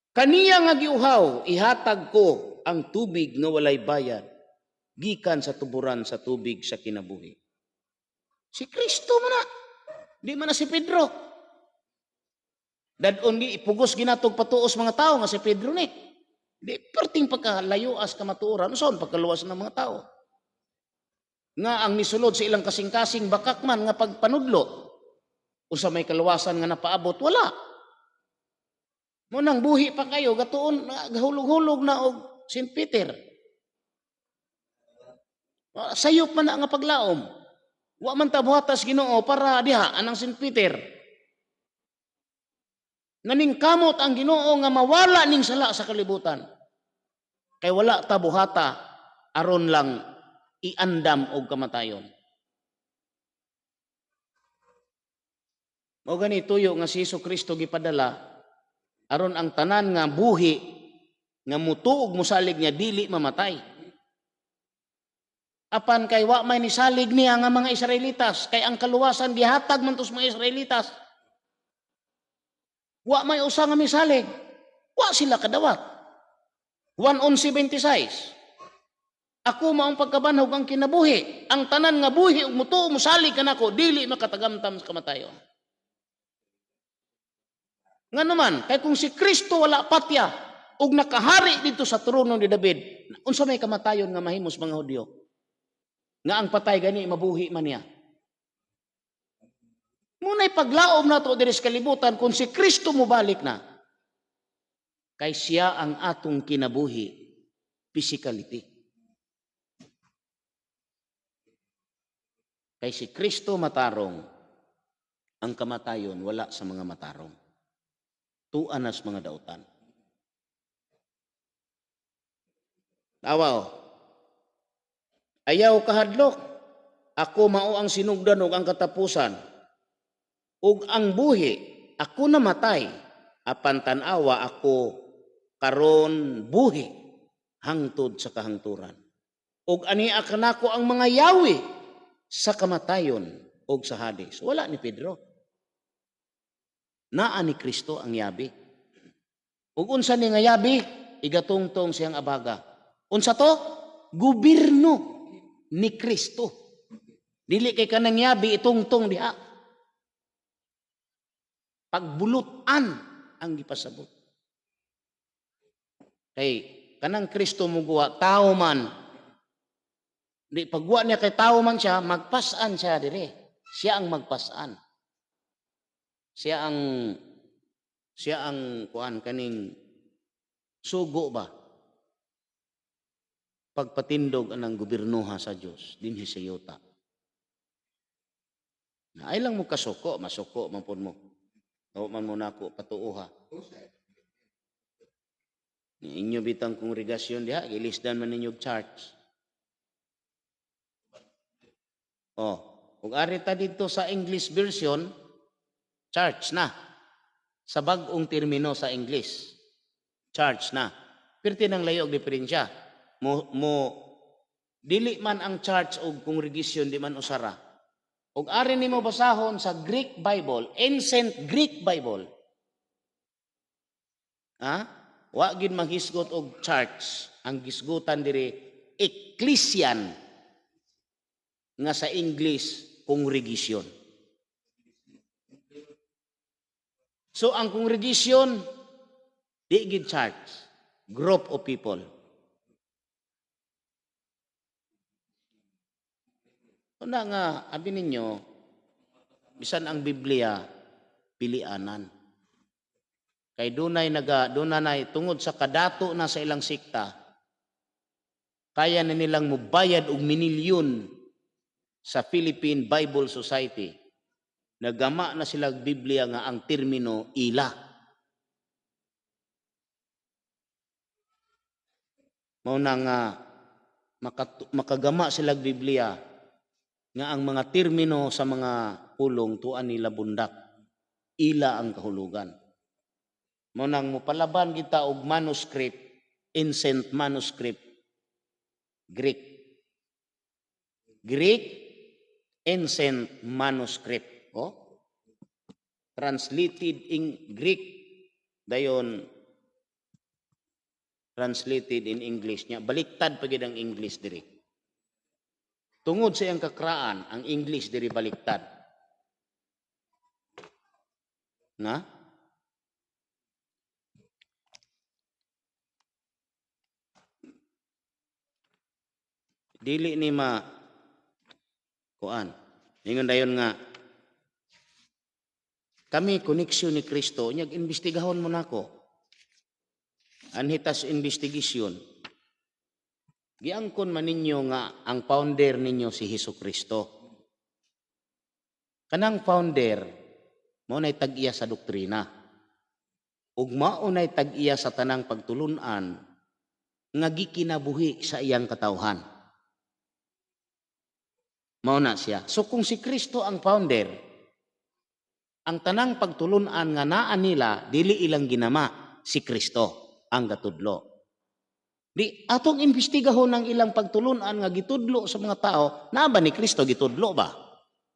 S1: Kaniya nga giuhaw, ihatag ko ang tubig nga walay bayad, gikan sa tuburan sa tubig sa kinabuhi. Si Kristo man na. Di man na si Pedro. Dadon ipugos ginatog patuos mga tao nga si Pedro ni. Di perting pagkalayo as kamatuoran, saan pagkaluwas ng mga tao. Nga ang nisulod sa ilang kasing-kasing bakakman nga pagpanudlo. Usa may kaluwasan nga napaabot, wala. Munang buhi pa kayo, gatuon, gahulog-hulog na og St. Peter. Sayop man na nga paglaom. Wa man ta buhatas Ginoo para diha anang St. Peter. Naning kamot ang Ginoo nga mawala ning sala sa kalibutan. Kay wala ta buhata aron lang iandam og kamatayon. Mao gani tuyo nga si Jesu-Kristo gipadala aron ang tanan nga buhi nga mutuog mosalig niya dili mamatay. Apan kay wa may nisalig niya nga mga Israelitas, kay ang kaluwasan gihatag man tos mga Israelitas. Wa may usa nga misalig. Wa sila kadawat. 1:11:26. Ako maong pagkabanhog ang kinabuhi. Ang tanan nga buhi ug mutuo mosalig kanako dili makatagamtam sa kamatayon. Nga naman, kay kung si Kristo wala patya ug nakahari dito sa trono ni David, unsa may kamatayon nga mahimos mga Hudyo? Nga ang patay gani mabuhi man niya. Muna'y paglaom na to diri sa kalibutan kung si Kristo mobalik na. Kay siya ang atong kinabuhi, physicality. Kay si Kristo matarong, ang kamatayon wala sa mga matarong. Tuanas mga dautan. Awaw. Ayaw kahadlok. Ako mao ang sinugdan ug ang katapusan. Ug ang buhi, ako namatay. Apan tan-awa ako karon buhi hangtod sa kahangturan. Ug ania kanako ang mga yawi sa kamatayon ug sa Hades. Wala ni Pedro. Naa ni Kristo ang yabi. Ug unsa ni nga yabi? Igatungtong siyang abaga. Unsa to? Gobyerno ni Kristo. Dili kay kanang yabi itungtong diha. Pagbulutan ang gipasabot. Kay kanang Kristo muguwa tao man. Di pagwa niya kay tao man siya, magpasan siya dire. Siya ang magpasan. Siya ang kuan kaning sugo ba? Pagpatindog anang gobyernoha sa Dios dinhi sa yuta. Na ay lang mo kasuko, masuko man pud mo. O man mo nako patuoha. Ni inyo bitang kongregasyon diha, gilisdan man ninyo church. Ug ari ta dito sa English version, church na. Sa bag-ong termino sa English, church na. Pirti nang layo og diferensya. Dili man ang church o congregation di man usara. Og ari nimo basahon sa Greek Bible, ancient Greek Bible. Wa gid maghisgot og church, ang gisgutan diri ecclesian nga sa English congregation. So ang congregation di gid church, group of people. Una nga, abi ninyo, bisan ang Biblia, pilianan. Kay dunay tungod sa kadato na sa ilang sikta, kaya na nilang mubayad og minilyon sa Philippine Bible Society. Nagama na sila Biblia nga ang termino ila. Mao na nga makagama sila Biblia nga ang mga termino sa mga pulong tuan nila bundak, ila ang kahulugan. Mao nang mopalaban kita og manuscript, ancient manuscript, Greek, ancient manuscript, translated in Greek, dayon translated in English niya, baliktad pa gid ang English diri. Tungod sa iyang kakraan, ang English diri baliktad. Na? Dili ni kuan. Ingon dayon nga kami koneksyon ni Kristo, nyag imbestigahon mo nako. Anhitas investigation. Giangkon man ninyo nga ang founder ninyo si Hesus Kristo. Kanang founder mao nay tag-iya sa doktrina. Ug mao nay tag-iya sa tanang pagtulunan nga gikinabuhi sa iyang katawhan. Mao na siya. So kung si Kristo ang founder, ang tanang pagtulunan nga naa nila dili ilang ginama, si Kristo ang gatudlo. Di atong imbestigahon ang ilang pagtulunan nga gitudlo sa mga tao, naa ba ni Kristo gitudlo ba?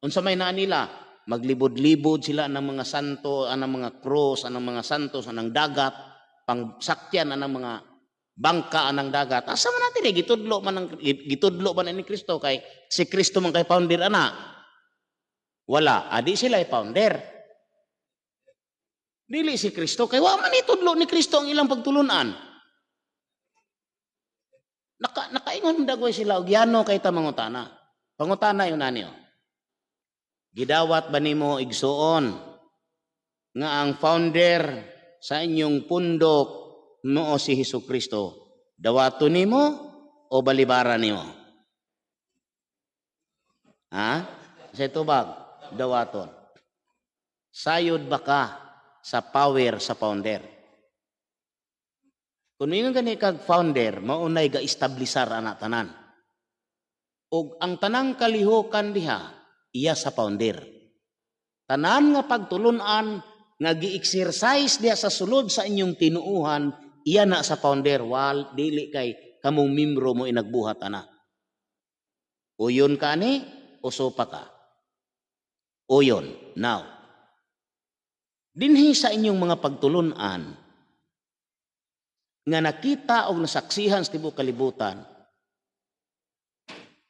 S1: Unsa may naa nila? Maglibod-libod sila ng mga santo, anang mga cross, anang mga santos, anang dagat, pangsakyan anang mga bangka anang dagat. Asa man natin gitudlo man ni Kristo kay si Kristo man kay founder ana. Wala, adi sila ay founder. Dili si Kristo kay wa man itudlo ni Kristo ang ilang pagtulunan. Nakaingon dagway sila og yano kay ta mangutana. Pangutana yun ani. Gidawat ba nimo igsuon nga ang founder sa inyong pundok mao si Hesus Kristo? Dawaton nimo o balibaran nimo? Ha? Sa tubag, dawaton. Sayod ba ka sa power sa founder? Kung ingon gani kag founder, maunay ga-establisar ana tanan. Og ang tanang kalihukan diha, iya sa founder. Tanan nga pagtulunan nga gi-exercise diha sa sulod sa inyong tinuuhan, iya na sa founder, wal dili kay kamong membro mo inagbuhat ana. Uyon ka ni, usopa ka. Uyon. Now, dinhi sa inyong mga pagtulunan, nga nakita o nasaksihan sa tibuok kalibutan,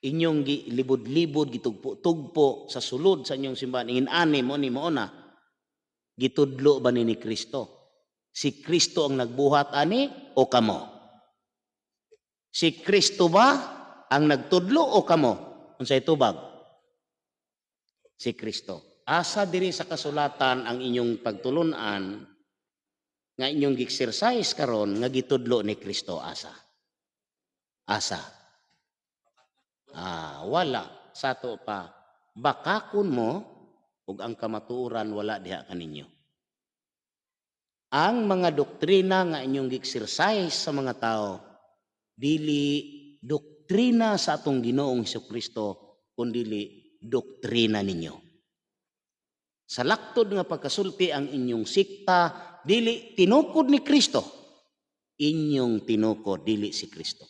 S1: inyong libod-libod, gitugpo-tugpo sa sulod sa inyong simbahan, ingin-ani mo ni mo na, gitudlo ba ni Kristo? Si Kristo ang nagbuhat ani o kamo? Si Kristo ba ang nagtudlo o kamo? Unsay tubag? Si Kristo. Asa diri sa kasulatan ang inyong pagtulunan nga inyong gi-exercise karon nga gitudlo ni Kristo asa? Asa? Wala. Sato pa, bakakon mo ug ang kamatuoran wala diha kaninyo. Ang mga doktrina nga inyong gi-exercise sa mga tao, dili doktrina sa atong Ginoong Hesukristo, kundi doktrina ninyo. Sa laktod nga pagkasulti ang inyong sikta, dili tinukod ni Kristo. Inyong tinukod, dili si Kristo.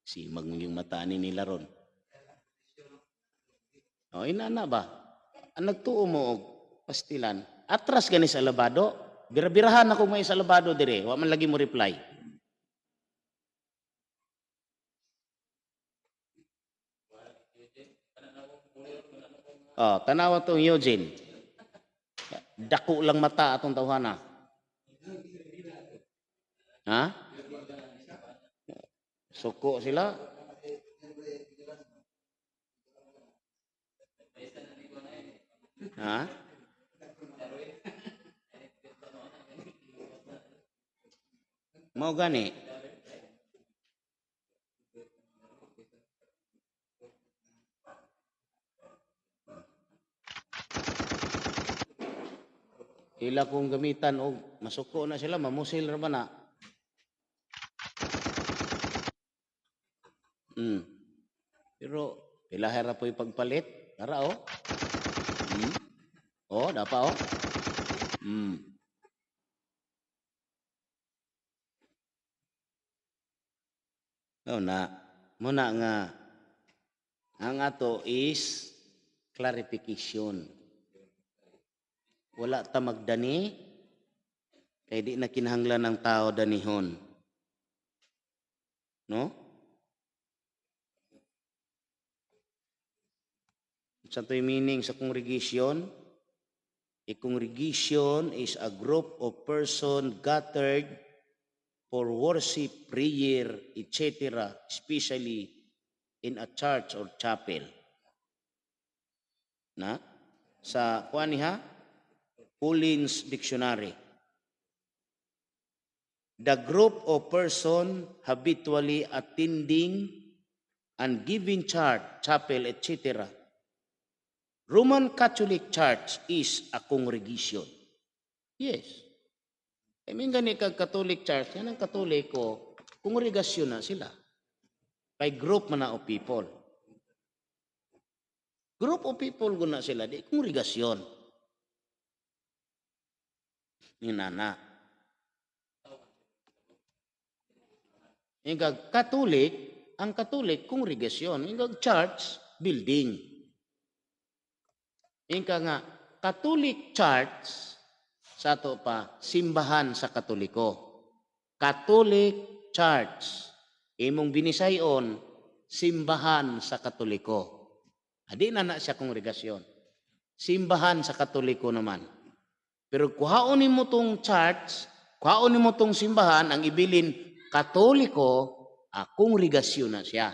S1: Si yung mata ni nila ron. O, inana ba? Ang nagtuo mo og pastilan. Atras gani sa labado. Birabirahan ako may sa labado dire. Wa man lagi mo reply. Tanawa tong Eugene. Dako lang mata atong tawhana. Ha? Suko sila. Ha? Mau gani? Ila kong gamitan og masuko na sila, mamusil ra ba na? Pero pilaher ra po'y pagpalit. Tara dapa Muna nga ang ato is clarification. Wala ta magdani kay di na kinahanglan ng tao danihon. No? Sa to'y meaning sa congregation? A congregation is a group of persons gathered for worship, prayer, etc., especially in a church or chapel. Na? Sa kuan niha, Collins Dictionary. The group of person habitually attending and giving church, chapel, etc. Roman Catholic Church is a congregation. Yes. I mean, gani kag Catholic Church, yan ang Katoliko, kongregasyon na sila. Kay group man na of people. Group of people guna sila, di kongregasyon. Inana. Yung Catholic, ang Catholic, kongregasyon. Yung church, building. Yung nga, Catholic Church, sa to pa, simbahan sa Katoliko. Catholic Church. Imong binisayon, simbahan sa Katoliko. Adi na siya kongregasyon. Simbahan sa Katoliko naman. Pero kuhaonin mo tong church, kuhaonin mo tong simbahan, ang ibilin Katoliko, kongregasyon na siya.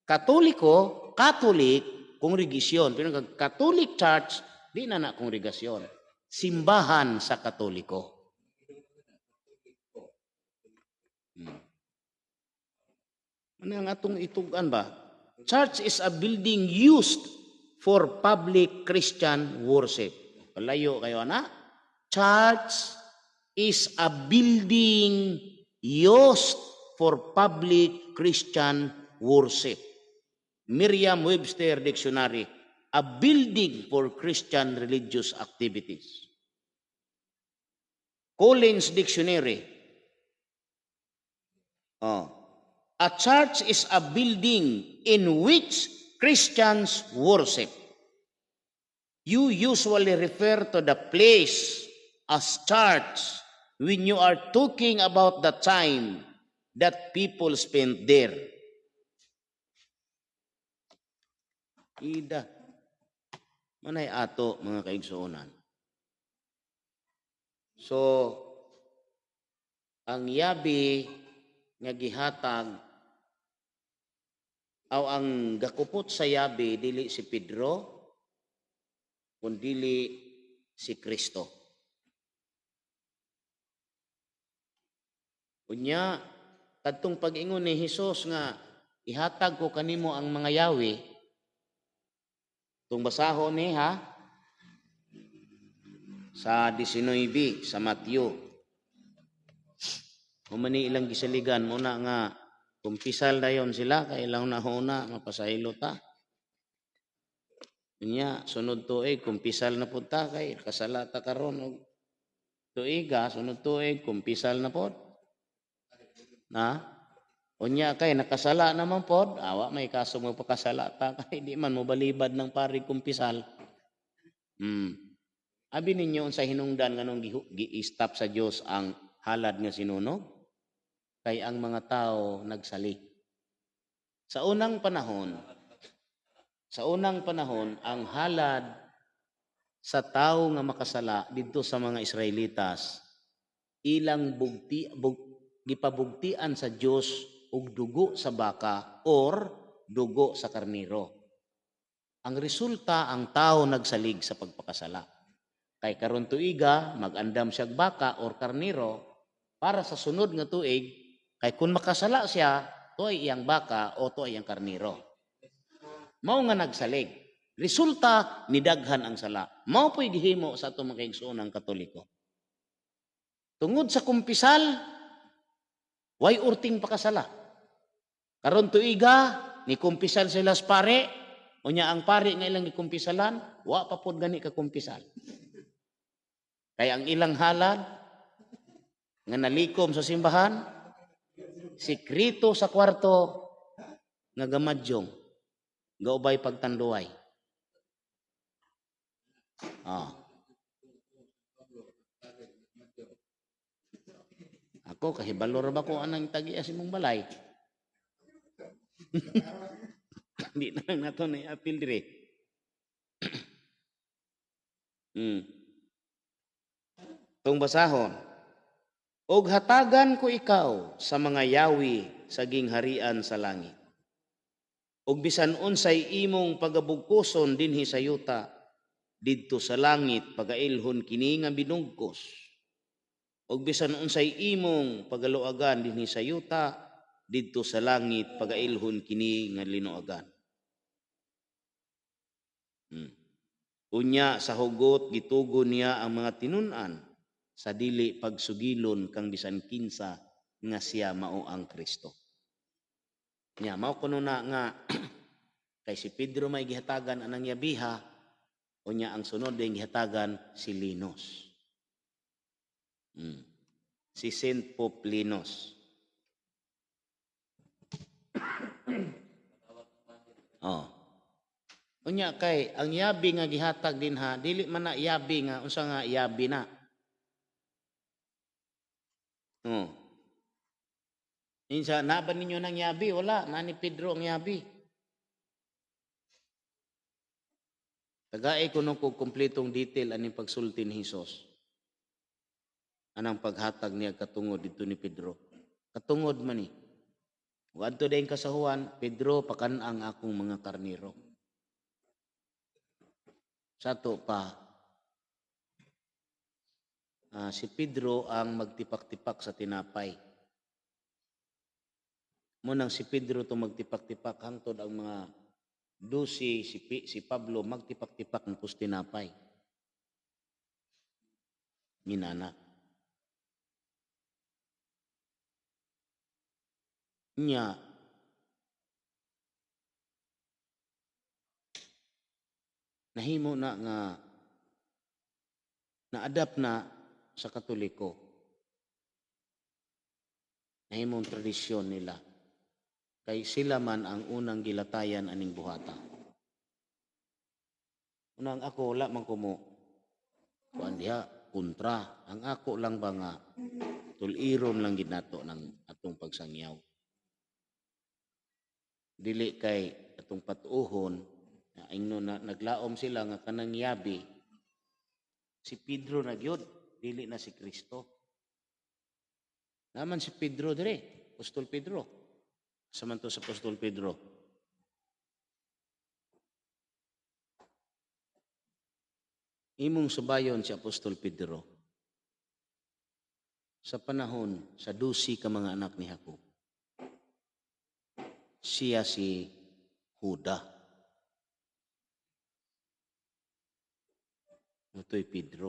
S1: Katoliko, Catholic, kongregasyon. Pero Catholic Church, di na kongregasyon. Simbahan sa Katoliko. Ano ang atong itugan ba? Church is a building used for public Christian worship. Palayo kayo, ana? Church is a building used for public Christian worship. Merriam-Webster Dictionary, a building for Christian religious activities. Collins Dictionary, a church is a building in which Christians worship. You usually refer to the place as church when you are talking about the time that people spend there. Ida. Manay ato, mga kaigsuonan. So, ang yabi nga gihatag aw ang gakupot sa yabi dili si Pedro kundi si Kristo. Unya kadtong pag-ingon ni Hesus nga ihatag ko kanimo ang mga yawi. Itong basahon ni sa 19 sa Matthew. Umani ilang gisaligan mo na nga kumpisal dayon sila kay ilang nahuna mapasaylo ta. Nya sunod tuig kumpisal na pud ta kay kasala ta karon og tuiga sunod tuig kumpisal na pod. Na unya kay nakasala naman pod, awa may kaso mo pakasala ta kay di man mo balibad ng pari kumpisal. Abi ninyo unsa hinungdan nganong gi-stop sa Dios ang halad nga sinunog? Kay ang mga tao nagsali. Sa unang panahon ang halad sa tao nga makasala didto sa mga Israelitas ilang gipabugtian sa Dios og dugo sa baka or dugo sa karniro. Ang resulta, ang tao nagsalig sa pagpakasala. Kay karon tuiga, mag-andam siya baka or karniro para sa sunod nga tuig, kay kung makasala siya, to'y iyang baka o to'y iyang karniro. Mao nga nagsalig. Resulta, nidaghan ang sala. Mao po'y gihimo sa itong mga igsoonang Katoliko. Tungod sa kumpisal, way urting pakasala. Karon tuiga, ni kumpisal sila sa pare, unya ang pare nga ilang gikumpisalan, wa pa pod gani ka kumpisal. Kaya ang ilang halad, nga nalikom sa simbahan, sikrito sa kwarto, nga gamadyong, gaubay pagtanduay. Ako, kahibalor ba ko anang tagias imong balay? Hindi na lang nato na i-appeal dire. Itong basahon. Og hatagan ko ikaw sa mga yawi sa gingharian sa langit. Og bisan unsay imong pagabugkoson dinhi sa yuta, didto sa langit pagailhon kini nga binugkos. Og bisan unsay imong pagaluagan dinhi sa yuta, didto sa langit pagailhon kini nga linuagan. Unya sa hugot gitugon niya ang mga tinun-an sa dili pagsugilon kang bisan kinsa nga siya mao ang Kristo. Nya mao kuno na nga kay si Pedro may gihatagan anang yabiha, unya ang sunod din gihatagan si Linos. Si Saint Pope Linos. Unya kay ang yabi nga gihatag din ha, dili man na yabi nga unsa nga yabi na. Insa na ba ninyo ng yabi? Wala, na ni Pedro ang yabi. Tagaay ko nung kumpletong detail aning pagsulti ni Hesus. Anang paghatag niya katungod dito ni Pedro. Katungod man ni. Wadto din kasahuan, Pedro pakanang akong mga karniro. Sato pa, si Pedro ang magtipak-tipak sa tinapay. Munang si Pedro to magtipak-tipak hangtod ang mga dusi, si Pablo magtipak-tipak ng pustinapay. Minana. Nya, nahimo na nga na-adapt na sa Katoliko. Nahimong tradisyon nila. Kay sila man ang unang gilatayan aning buhata. Unang ako, wala man kumo. Kuan diha, kontra. Ang ako lang ba nga, tuliron lang ginato ng atong pagsangyaw. Dili kay atong patuhon, na naglaom sila nga kanang yabi, si Pedro nagyod, dili na si Kristo. Naman si Pedro dire, Apostol Pedro. Samanto sa Apostol Pedro. Imong subayon si Apostol Pedro. Sa panahon sa 12 ka mga anak ni Jacob. Siya si Juda. Ito'y Pedro.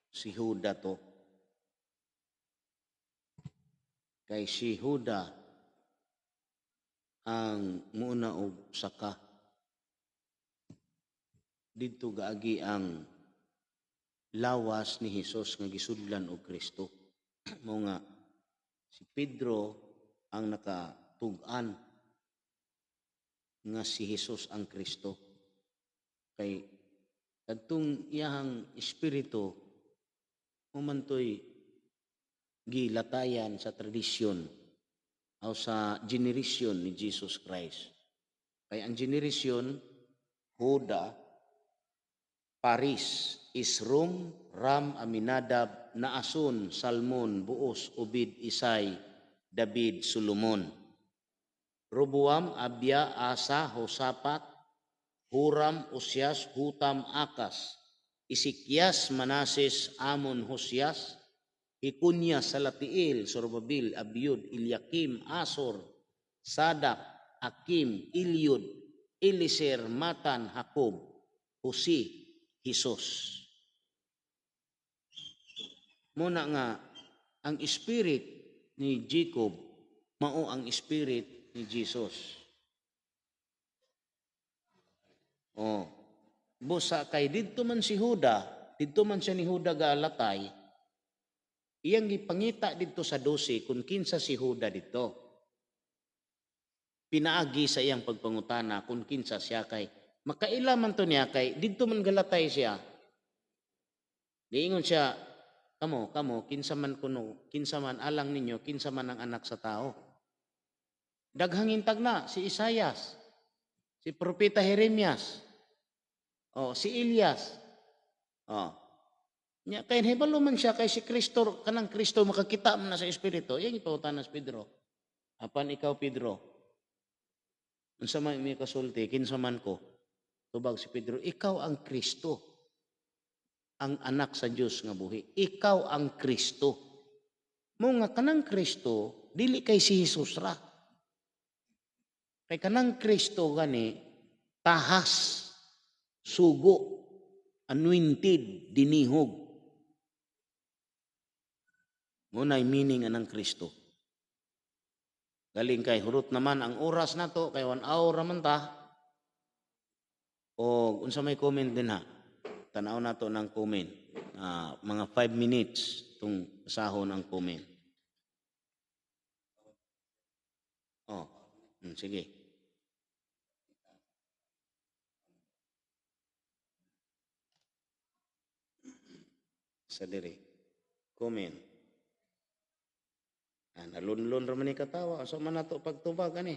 S1: Si Juda to. Kay si Juda ang muna og saka. Dito gaagi ang lawas ni Hesus nga gisudlan og Kristo. Mao nga si Pedro ang nakatug-an nga si Hesus ang Kristo. Kay kadtong iyang espiritu mumantoy gilatayan sa tradisyon o sa generation ni Jesus Christ. Kay ang generation, Huda, Paris, Isrum, Ram, Aminadab, Naason, Salmon, Buos, Obed, Isay, David, Solomon. Roboam, Abia, Asa, Hosapat, Huram, Usyas, Hutam, Akas, Isikyas, Manases, Amon, Hosyas, Ikunya, Salatiel, Zorobabel, Abiud, Ilyakim, Asor, Sadak, Akim, Ilyud, Eliser, Matan, Jacob, Husi, Hesus. Muna nga, ang spirit ni Jacob, mao ang spirit ni Jesus. Busa kay didto man si Huda, didto man siya ni Huda gaalatay, iyang gipangita dito sa 12 kung kinsa si Huda dito. Pinaagi sa iyang pagpangutana kung kinsa siya kay makaila man to niya kay didto man galatay siya. Diingon siya, kamo kinsa man kuno, kinsa man alang ninyo, kinsa man ang anak sa tao. Daghang intag na si Isayas, si Propeta Jeremias, si Elias. Nya kay hibalo man siya kay si Kristo kanang Kristo makakita man na sa espiritu. Yang ipautan nas Pedro. Apan ikaw Pedro, unsa man mi kasulti kinsa man ko? Tubag si Pedro, ikaw ang Kristo, ang anak sa Dios nga buhi. Ikaw ang Kristo. Mo nga kanang Kristo dili kay si Jesus ra. Kay kanang Kristo gani tahas, sugo, anointed, dinihog. Muna'y meaning anang Kristo. Galing kay hurot naman ang oras nato kay 1 hour man ta. O unsa may comment din ha. Tanaw nato ng comment. Mga 5 minutes tung sahon ang comment. Oh, sige. Sa diri. Comment. Nalunlon ra man ni katawa. Asa man nato pagtubag ani?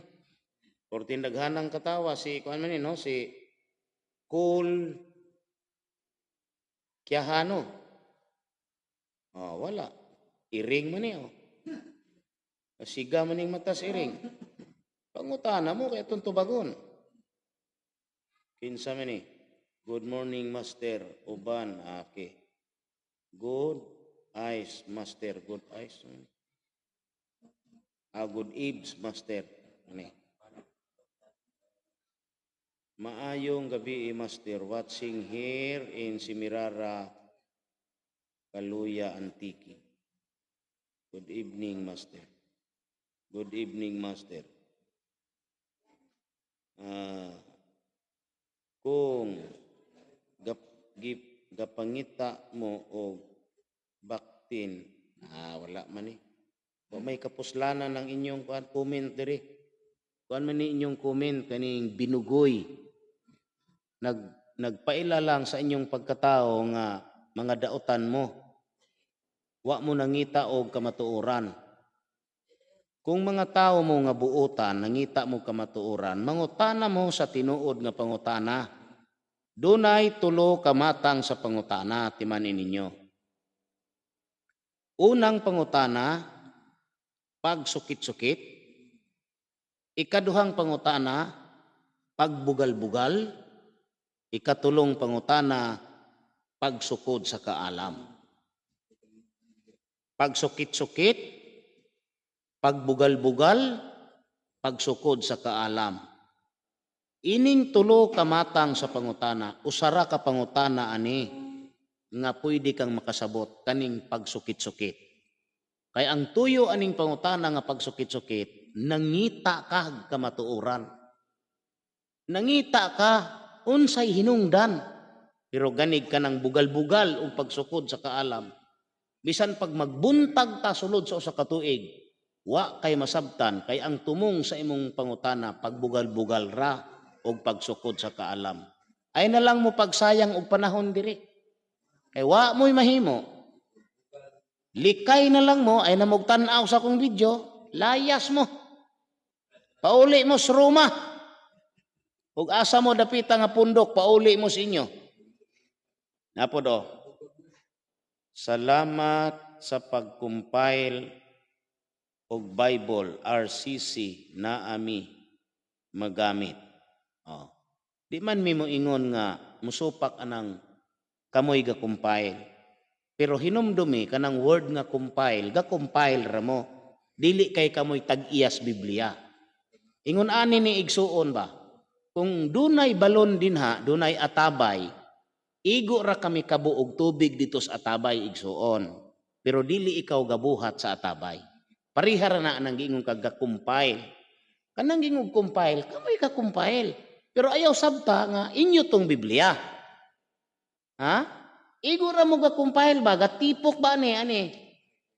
S1: Portin daghanang katawa si kuan man ni no si Cool Kiahano. Wala. Iring man ni Siga man ning matas iring. Pangutana mo kay atong tubagon. Kinsa man ni? Good morning master uban okay. Good eyes master, good eyes. Good eves master. Ani. Maayong gabi master, watching here in Simirara, Kaluya, Antique. Good evening master. Good evening master. Kung gapangita mo o baktin, wala man eh. Kung may kapuslanan ng inyong comment diri. Kuan man ni inyong comment kaning binugoy. Nagpaila lang sa inyong pagkatao nga mga daotan mo. Wa mo nangita og kamatuoran. Kung mga tao mo nga buotan, nangita mo kamatuoran, mangutana mo sa tinuod nga pangutana. Dunay tulo ka matang sa pangutana timanin ninyo. Unang pangutana, pagsukit-sukit. Ikaduhang pangutana, pagbugal-bugal. Ikatulong pangutana, pagsukod sa kaalam. Pagsukit-sukit, pagbugal-bugal, pagsukod sa kaalam. Ining tulo ka matang sa pangutana, usara ka pangutana ani nga pwede kang makasabot kaning pagsukit-sukit. Kay ang tuyo aning pangutana nga pagsukit-sukit, nangita ka kamatuoran. Nangita ka unsay hinungdan. Pero ganig ka ng bugal-bugal o pagsukod sa kaalam. Bisan pag magbuntag ta sulod sa usa ka tuig, wa kay masabtan kay ang tumong sa imong pangutana pagbugal-bugal ra o pagsukod sa kaalam. Ay na lang mo pagsayang og panahon diri. Kay wa mo'y mahimo. Likay na lang mo ay namog tan-aw sa akong video, layas mo. Pauli mo sa Roma. Ug asa mo dapita nga pundok, pauli mo sa inyo. Napo do. Salamat sa pag-compile og Bible RCC na ami magamit. Di man mi mo ingon nga musupak anang kamoy ga compile. Pero hinumdumi kanang word nga compile, ga compile ra mo. Dili kay kamoy tag-iyas Biblia. Ingon ani ni igsuon ba? Kung dunay balon dinha, dunay atabay, igo ra kami kabuog tubig dito sa atabay igsuon. Pero dili ikaw gabuhat sa atabay. Parihara na nang giingong kag-compile. Kanang gingog compile, kamoy ka compile. Pero ayaw sabta nga inyo tong Biblia. Ha? Igo ra mo ga-compile ba? Gatipok ba ani?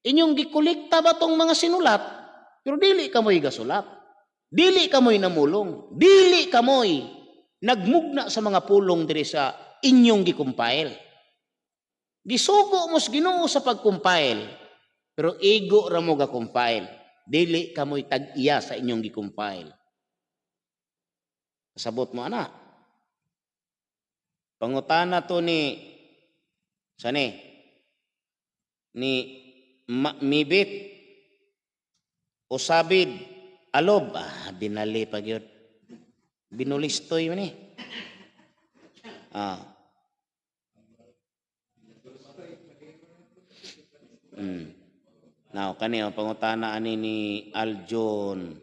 S1: Inyong gikolekta ba tong mga sinulat? Pero dili kamoy gasulat. Dili kamoy namulong. Dili kamoy nagmugna sa mga pulong diri sa inyong gi-compile. Gisugo mos Ginoo sa pag-compile. Pero igo ra mo ga-compile. Dili kamoy tag-iya sa inyong gi-compile. Kasabot mo ana. Pangutana to ni sani ni mibit usabid alob binali pag yun binulistoy man eh. Now kaniya pangutana ani ni Aljon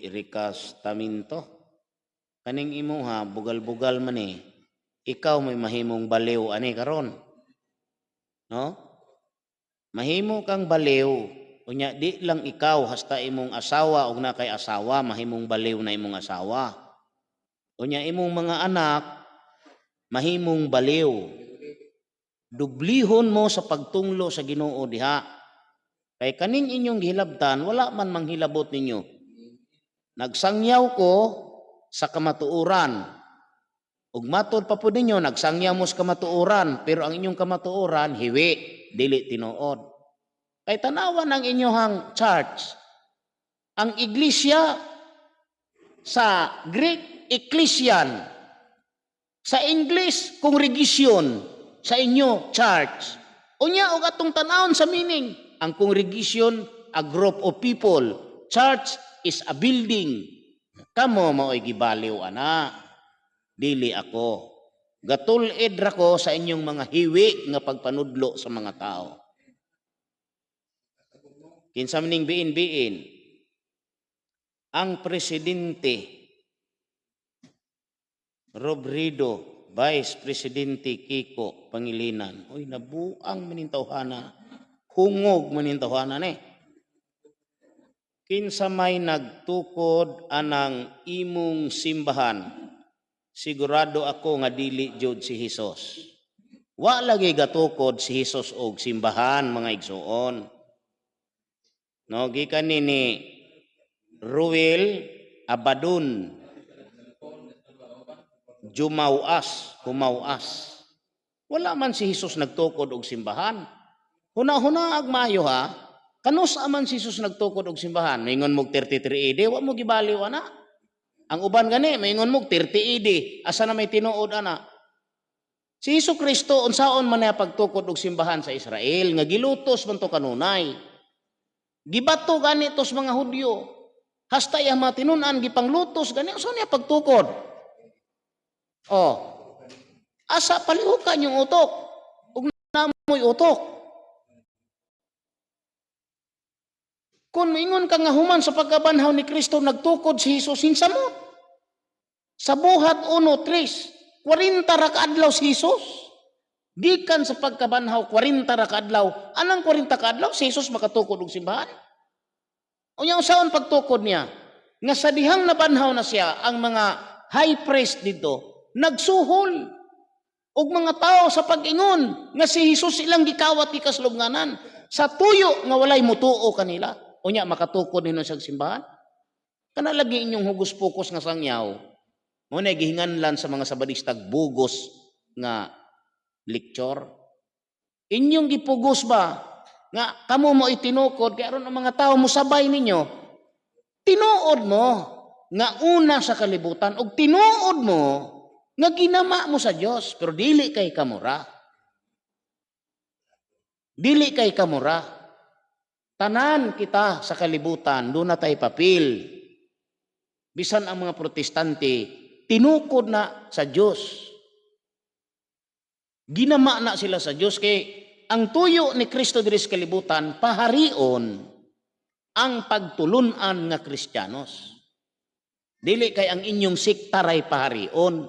S1: Ricas Taminto kaning imuha bugal-bugal man eh. Ikaw may mahimong baliw ani karon. No? Mahimo kang baliw. Unya di lang ikaw hasta imong asawa og na kay asawa mahimong baliw na imong asawa. Unya imong mga anak mahimong baliw. Dublihon mo sa pagtunglo sa Ginoo diha. Kay kaning inyong gihilabtan wala man manghilabot ninyo. Nagsangyaw ko sa kamatuoran. Ug matod pa po ninyo nagsangyaw mo sa kamatuoran pero ang inyong kamatuoran hiwi dili tinuod. Kay tanawan ang inyong church. Ang iglesia sa Greek ecclesian, sa English congregation, sa inyo church. Unya og atong tanawon sa meaning, ang congregation a group of people, church is a building. Kamo mao'y gibaliw ana. Dili ako. Gatulid ra ko sa inyong mga hiwi nga pagpanudlo sa mga tao. Kinsa maning biin-biin ang presidente Robredo, Vice Presidente Kiko Pangilinan. Oy nabuang manintawhana, hungog manintawhana ni. Kinsa may nagtukod anang imong simbahan, sigurado ako nga dili jud si Hesus. Wa lagi gatukod si Hesus og simbahan mga igsuon. No, gikan ni Ruel Abadun Humawas. Wala man si Hesus nagtukod og simbahan. Huna-huna ag maayo ha. Kanus aman si Hesus nagtukod og simbahan. Maingon mo 33 AD, wa mo gibaliw ana. Ang uban gani maingon mo 30 AD, asa na may tinuod ana. Si Hesus Kristo unsaon man niya pagtukod og simbahan sa Israel nga gilutos man to kanunay. Gibato gani tos mga Hudyo. Hasta iya matinun-an gipanglutos gani usa niya pagtukod. Oh. Asa palihukan yung utok. Ug namoy utok. Kung maingon ka nga human sa pagkabanhaw ni Kristo nagtukod si Hesus hinsa mo. Sa buhat 1:3, 40 ra ka adlaw si Hesus. Gikan sa pagkabanhaw 40 ra ka adlaw. Anang 40 ka adlaw si Hesus makatukod og simbahan? Unya usaon pagtukod niya? Nga sa dihang nabanhaw na siya ang mga high priest dito nagsuhol og mga tao sa pag-ingon nga si Hesus ilang gikawat ikaslugnanan sa tuyo nga walay mutuo kanila. Unya makatukod nino sa simbahan? Kana lagi inyong hugos pukos nga sangyaw. Mo na gihinganlan sa mga sabadistag bugos nga lecture. Inyong gipugos ba nga kamo mo itinukod kay aron ang mga tao mo sabay ninyo. Tinuod mo nga una sa kalibutan ug tinuod mo nga ginama mo sa Dios pero dili kay kamura. Dili kay kamura. Tanan kita sa kalibutan do na tay papel. Bisan ang mga protestante tinukod na sa Dios. Ginama na sila sa Diyos kay ang tuyo ni Kristo diri sa kalibutan paharion ang pagtulunan nga Kristiyanos. Dili kay ang inyong siktaray paharion.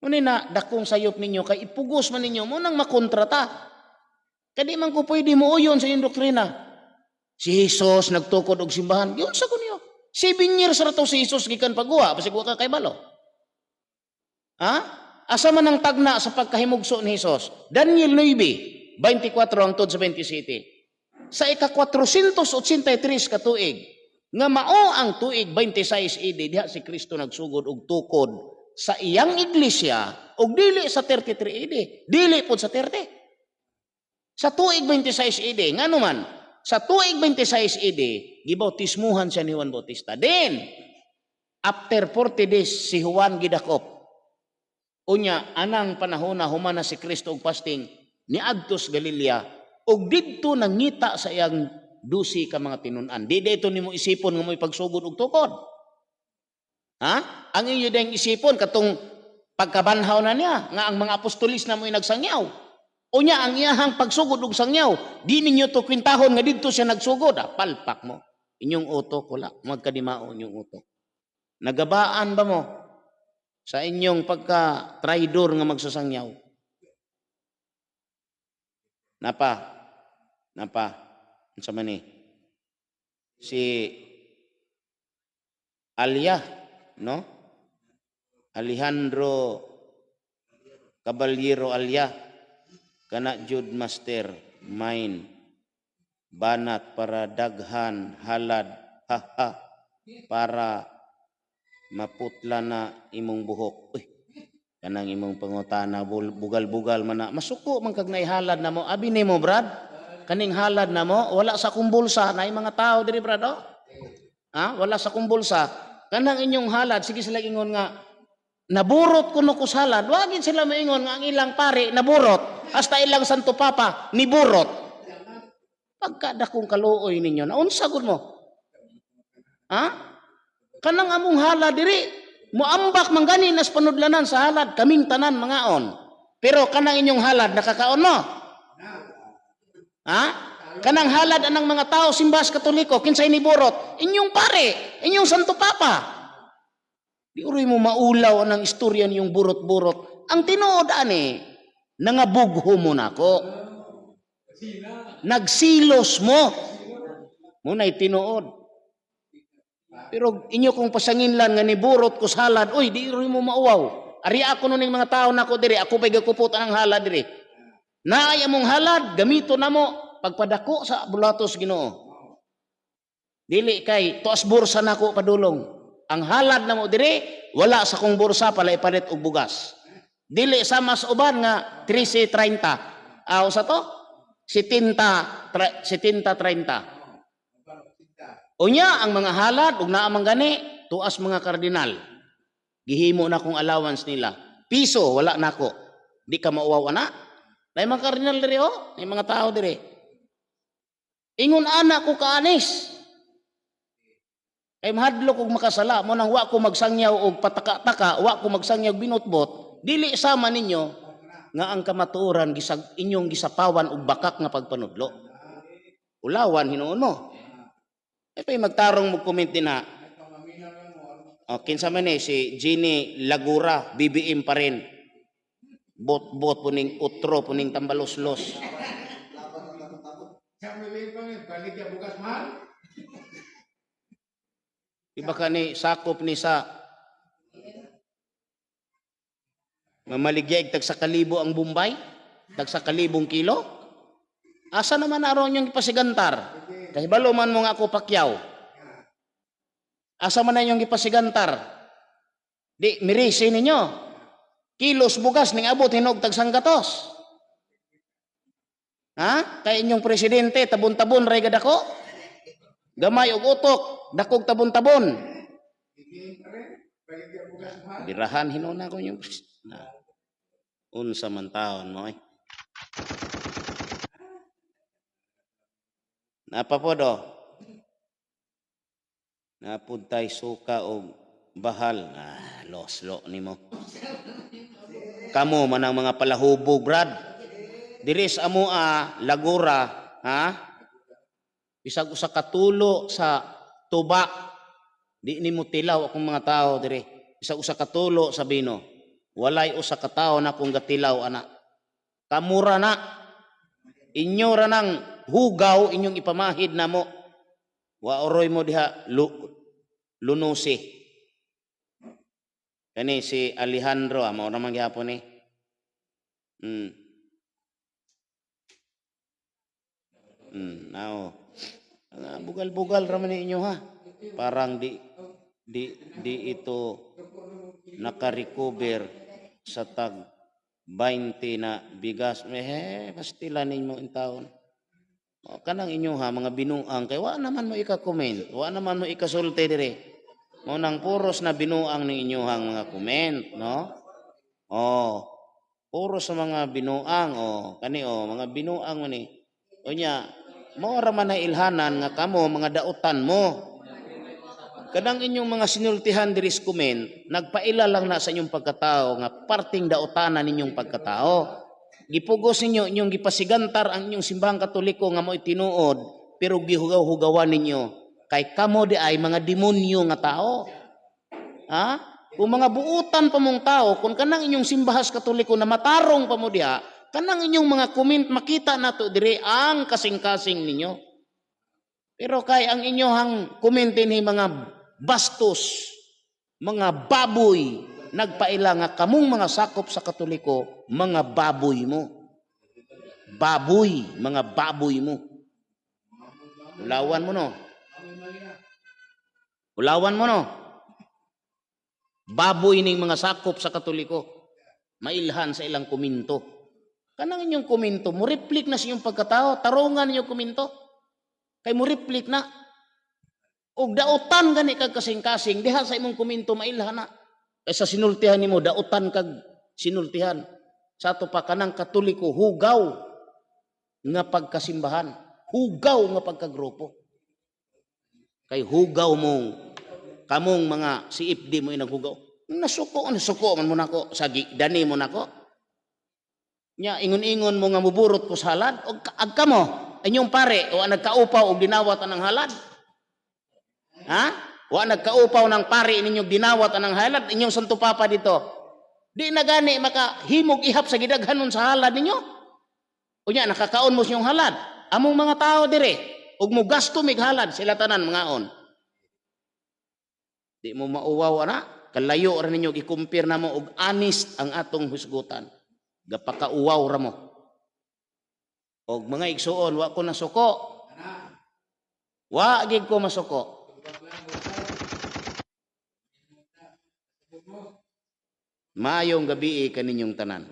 S1: Muna na dakong sayop ninyo kay ipugos man ninyo mo nang makontrata. Kadi man ko pwede mo uyon sa inyong doktrina. Si Jesus nagtukod og simbahan. Yun sa kunyo. 7 years ra to si Jesus gikan pagguha basig wa ka kay balo. Ha? Asa man ang tagna sa pagkahimugso ni Jesus? Daniel 9:24 hangtod sa 27. Sa ika-483 ka tuig, nga mao ang tuig 26 AD, diha si Kristo nagsugod og tukod sa iyang iglesia og dili sa 33 AD, dili pod sa 30. Sa tuig 26 AD, ngano man, sa tuig 26 AD, gibautismuhan siya ni Juan Bautista. Then, after 40 days, si Juan gidakop. Unya anang panahon na human na si Kristo og fasting niadtos Galilea og didto nangita sa iyang dusi ka mga tinun-an. Di dito nimo isipon nga mo'y pagsugod og tukod. Ha? Ang inyo ding isipon katong pagkabanhaw na niya nga ang mga apostolis na mo'y nagsangyaw. Unya ang iyahang pagsugod og sangyaw, di ninyo to kwintahon nga didto siya nagsugod. Palpak mo. Inyong utok wala, magkadimao inyong utok. Nagabaan ba mo sa inyong pagka-traidor nga magsasangyaw? Napa, sa mani, si Alia, no? Alejandro Caballero Alia, kana jud master, mine, banat para daghan, halad, haha, para maputla na imong buhok. Uy, kanang imong pangutana, bugal-bugal man na. Masuko man kag naihalad na mo. Abi nimo, brad, kaning halad na mo, wala sa kumbulsa. Na mga tao diri, brad, oh? Ha? Wala sa kumbulsa. Kanang inyong halad, sige sila ingon nga, naburot kuno ko sa halad. Wagin sila maingon nga ang ilang pare, naburot. Hasta ilang santo papa, niburot. Pagkadakong kaluoy ninyo, naunsa gud mo? Ha? Kanang among halad diri, muambak mangganin as panudlanan sa halad, kaming tanan mangaon. Pero kanang inyong halad nakakaon mo? Ha? Kanang halad anang mga tao simbas Katoliko kinsay niburot? Inyong pare, inyong santo papa. Di uroy mo maulaw anang istorya niyong burot-burot. Ang tinuod ani, nangabugho mo nako. Nagsilos mo. Muna'y tinuod. Pero inyo kung pasanginlan nga niburot ko sa halad, oy, di rin mo mauwaw. Ari ako nun yung mga tao na ko diri, ako pa'y gakuputan ang halad diri. Naay among halad, gamito na mo, pagpadako sa bulatos Ginoo. Dili kay, tuas bursa na ko padulong. Ang halad na mo diri, wala sa kong bursa, palay palit og bugas. Dili sa mas uban nga, 13.30. Aw sa to? 70.30. Unya ang mga halad ug naa man gani tuas mga kardinal. Gihimo na kong allowance nila. Piso wala nako. Di ka mauwaw ana. Nay mga kardinal diri oh, nay mga tao diri. Ingon ana ko kaanis. Kay mahadlok og makasala mo nang wa ko magsangyaw og pataka-taka, wa ko magsangyaw og binutbot, dili sama ninyo nga ang kamatuoran inyong gisapawan og bakak nga pagpanudlo. Ulawan hinuon mo. Ito'y magtarong mag-comment din na. O, kinsa man si Jeannie Lagura, BBM pa rin. Bot-bot puning utro, puning tambalos-los. Iba ka ni sakop ni sa mamaligya tag sa kalibo ang Bombay, tag sa kalibong kilo. Asa naman aron yung ipasigantar? Kasi balo man mo nga ako Pacquiao. Asa man na yung ipasigantar? Di, mirisi ninyo. Kilos bugas ning abot hinog tag sanggatos. Ha? Kay inyong presidente, tabon-tabon, ray gadako. Gamay og utok, dakog tabon-tabon. Birahan hinuna ko yung unsa man taon mo eh. Napapodo. Napuntay suka o bahal. Loslo ni mo. Kamu man ang mga palahubog, Brad. Diris amo Lagura, ha? Bisag usa katulo sa tuba. Di ni mo tilaw akong mga tao diri. Bisag usa katulo sa bino. Walay usa ka tawo na kung gatilaw ana. Kamura na. Inyo ra nang hugaw inyong ipamahid na mo. Wa oroy mo diha lunusi. Kani si Alejandro amo ra man gyapon ni. Now. Bugal-bugal ra man inyo ha. Parang di ito naka-recover sa tag 20 na bigas. Pastila ninyo in taon. Kanang inyo ha, mga binuang, kay wa naman mo ika-comment, wa naman mo ika-sulte dire. Mo nang puros na binuang ng inyo hang mga comment, no? Oh, puro sa mga binuang kani mga binuang man ni. Unya, mao ra man na ilhanan nga kamo mga dautan mo. Kadang inyong mga sinultihan diri sa comment, nagpaila lang na sa inyong pagkatao nga parting daotanan ninyong pagkatao. Gipugos ninyo inyong gipasigantar ang inyong simbahang Katoliko nga mo'y tinuod, pero gihugaw-hugawan ninyo kay kamo di ay mga demonyo nga tao. Ha? Kung mga buutan pa mong tao, kung kanang inyong simbahas Katoliko na matarong pa mo diha, kanang inyong mga comment makita nato diri ang kasing-kasing ninyo. Pero kay ang inyong comment ni mga bastos, mga baboy, nagpaila nga kamong mga sakop sa Katoliko, mga baboy mo. Baboy, mga baboy mo. Ulawan mo no. Ulawan mo no. Baboy ning mga sakop sa Katoliko. Mailhan sa ilang kuminto. Kanang inyong kuminto, mo reflect na sa inyong pagkatao, tarungan niyo kuminto. Kay mo reflect na. Og dautan gani kag kasing-kasing diha sa imong kuminto mailhan na. Kay sa sinultihan nimo dautan kag sinultihan. Sa ato pa kanang Katoliko hugaw nga pagkasimbahan, hugaw nga pagkagrupo. Kay hugaw mong kamong mga CFD mo inang hugaw. Nasuko man mo nako sa dani mo nako. Nya ingon-ingon mo nga muburot ko sa halad og agkamo inyong pare o nagkaupaw og dinawat anang halad. Ha? Wa nagkaupaw ng pari ninyong dinawat anang halad inyong santo papa dito. Di na gani makahimog ihap sa gidaghanon sa halad ninyo. Unya nakakaon mo siyong halad. Among mga tao dire ug mo gasto mig halad sila tanan mga on. Di mo mauwaw ana, kalayo ra ninyo gi-compare namo og honest ang atong husgutan. Gapakauwaw ra mo. Og mga igsuon wa ko nasuko. Wa gid ko masuko. Maayong gabi kaninyong tanan.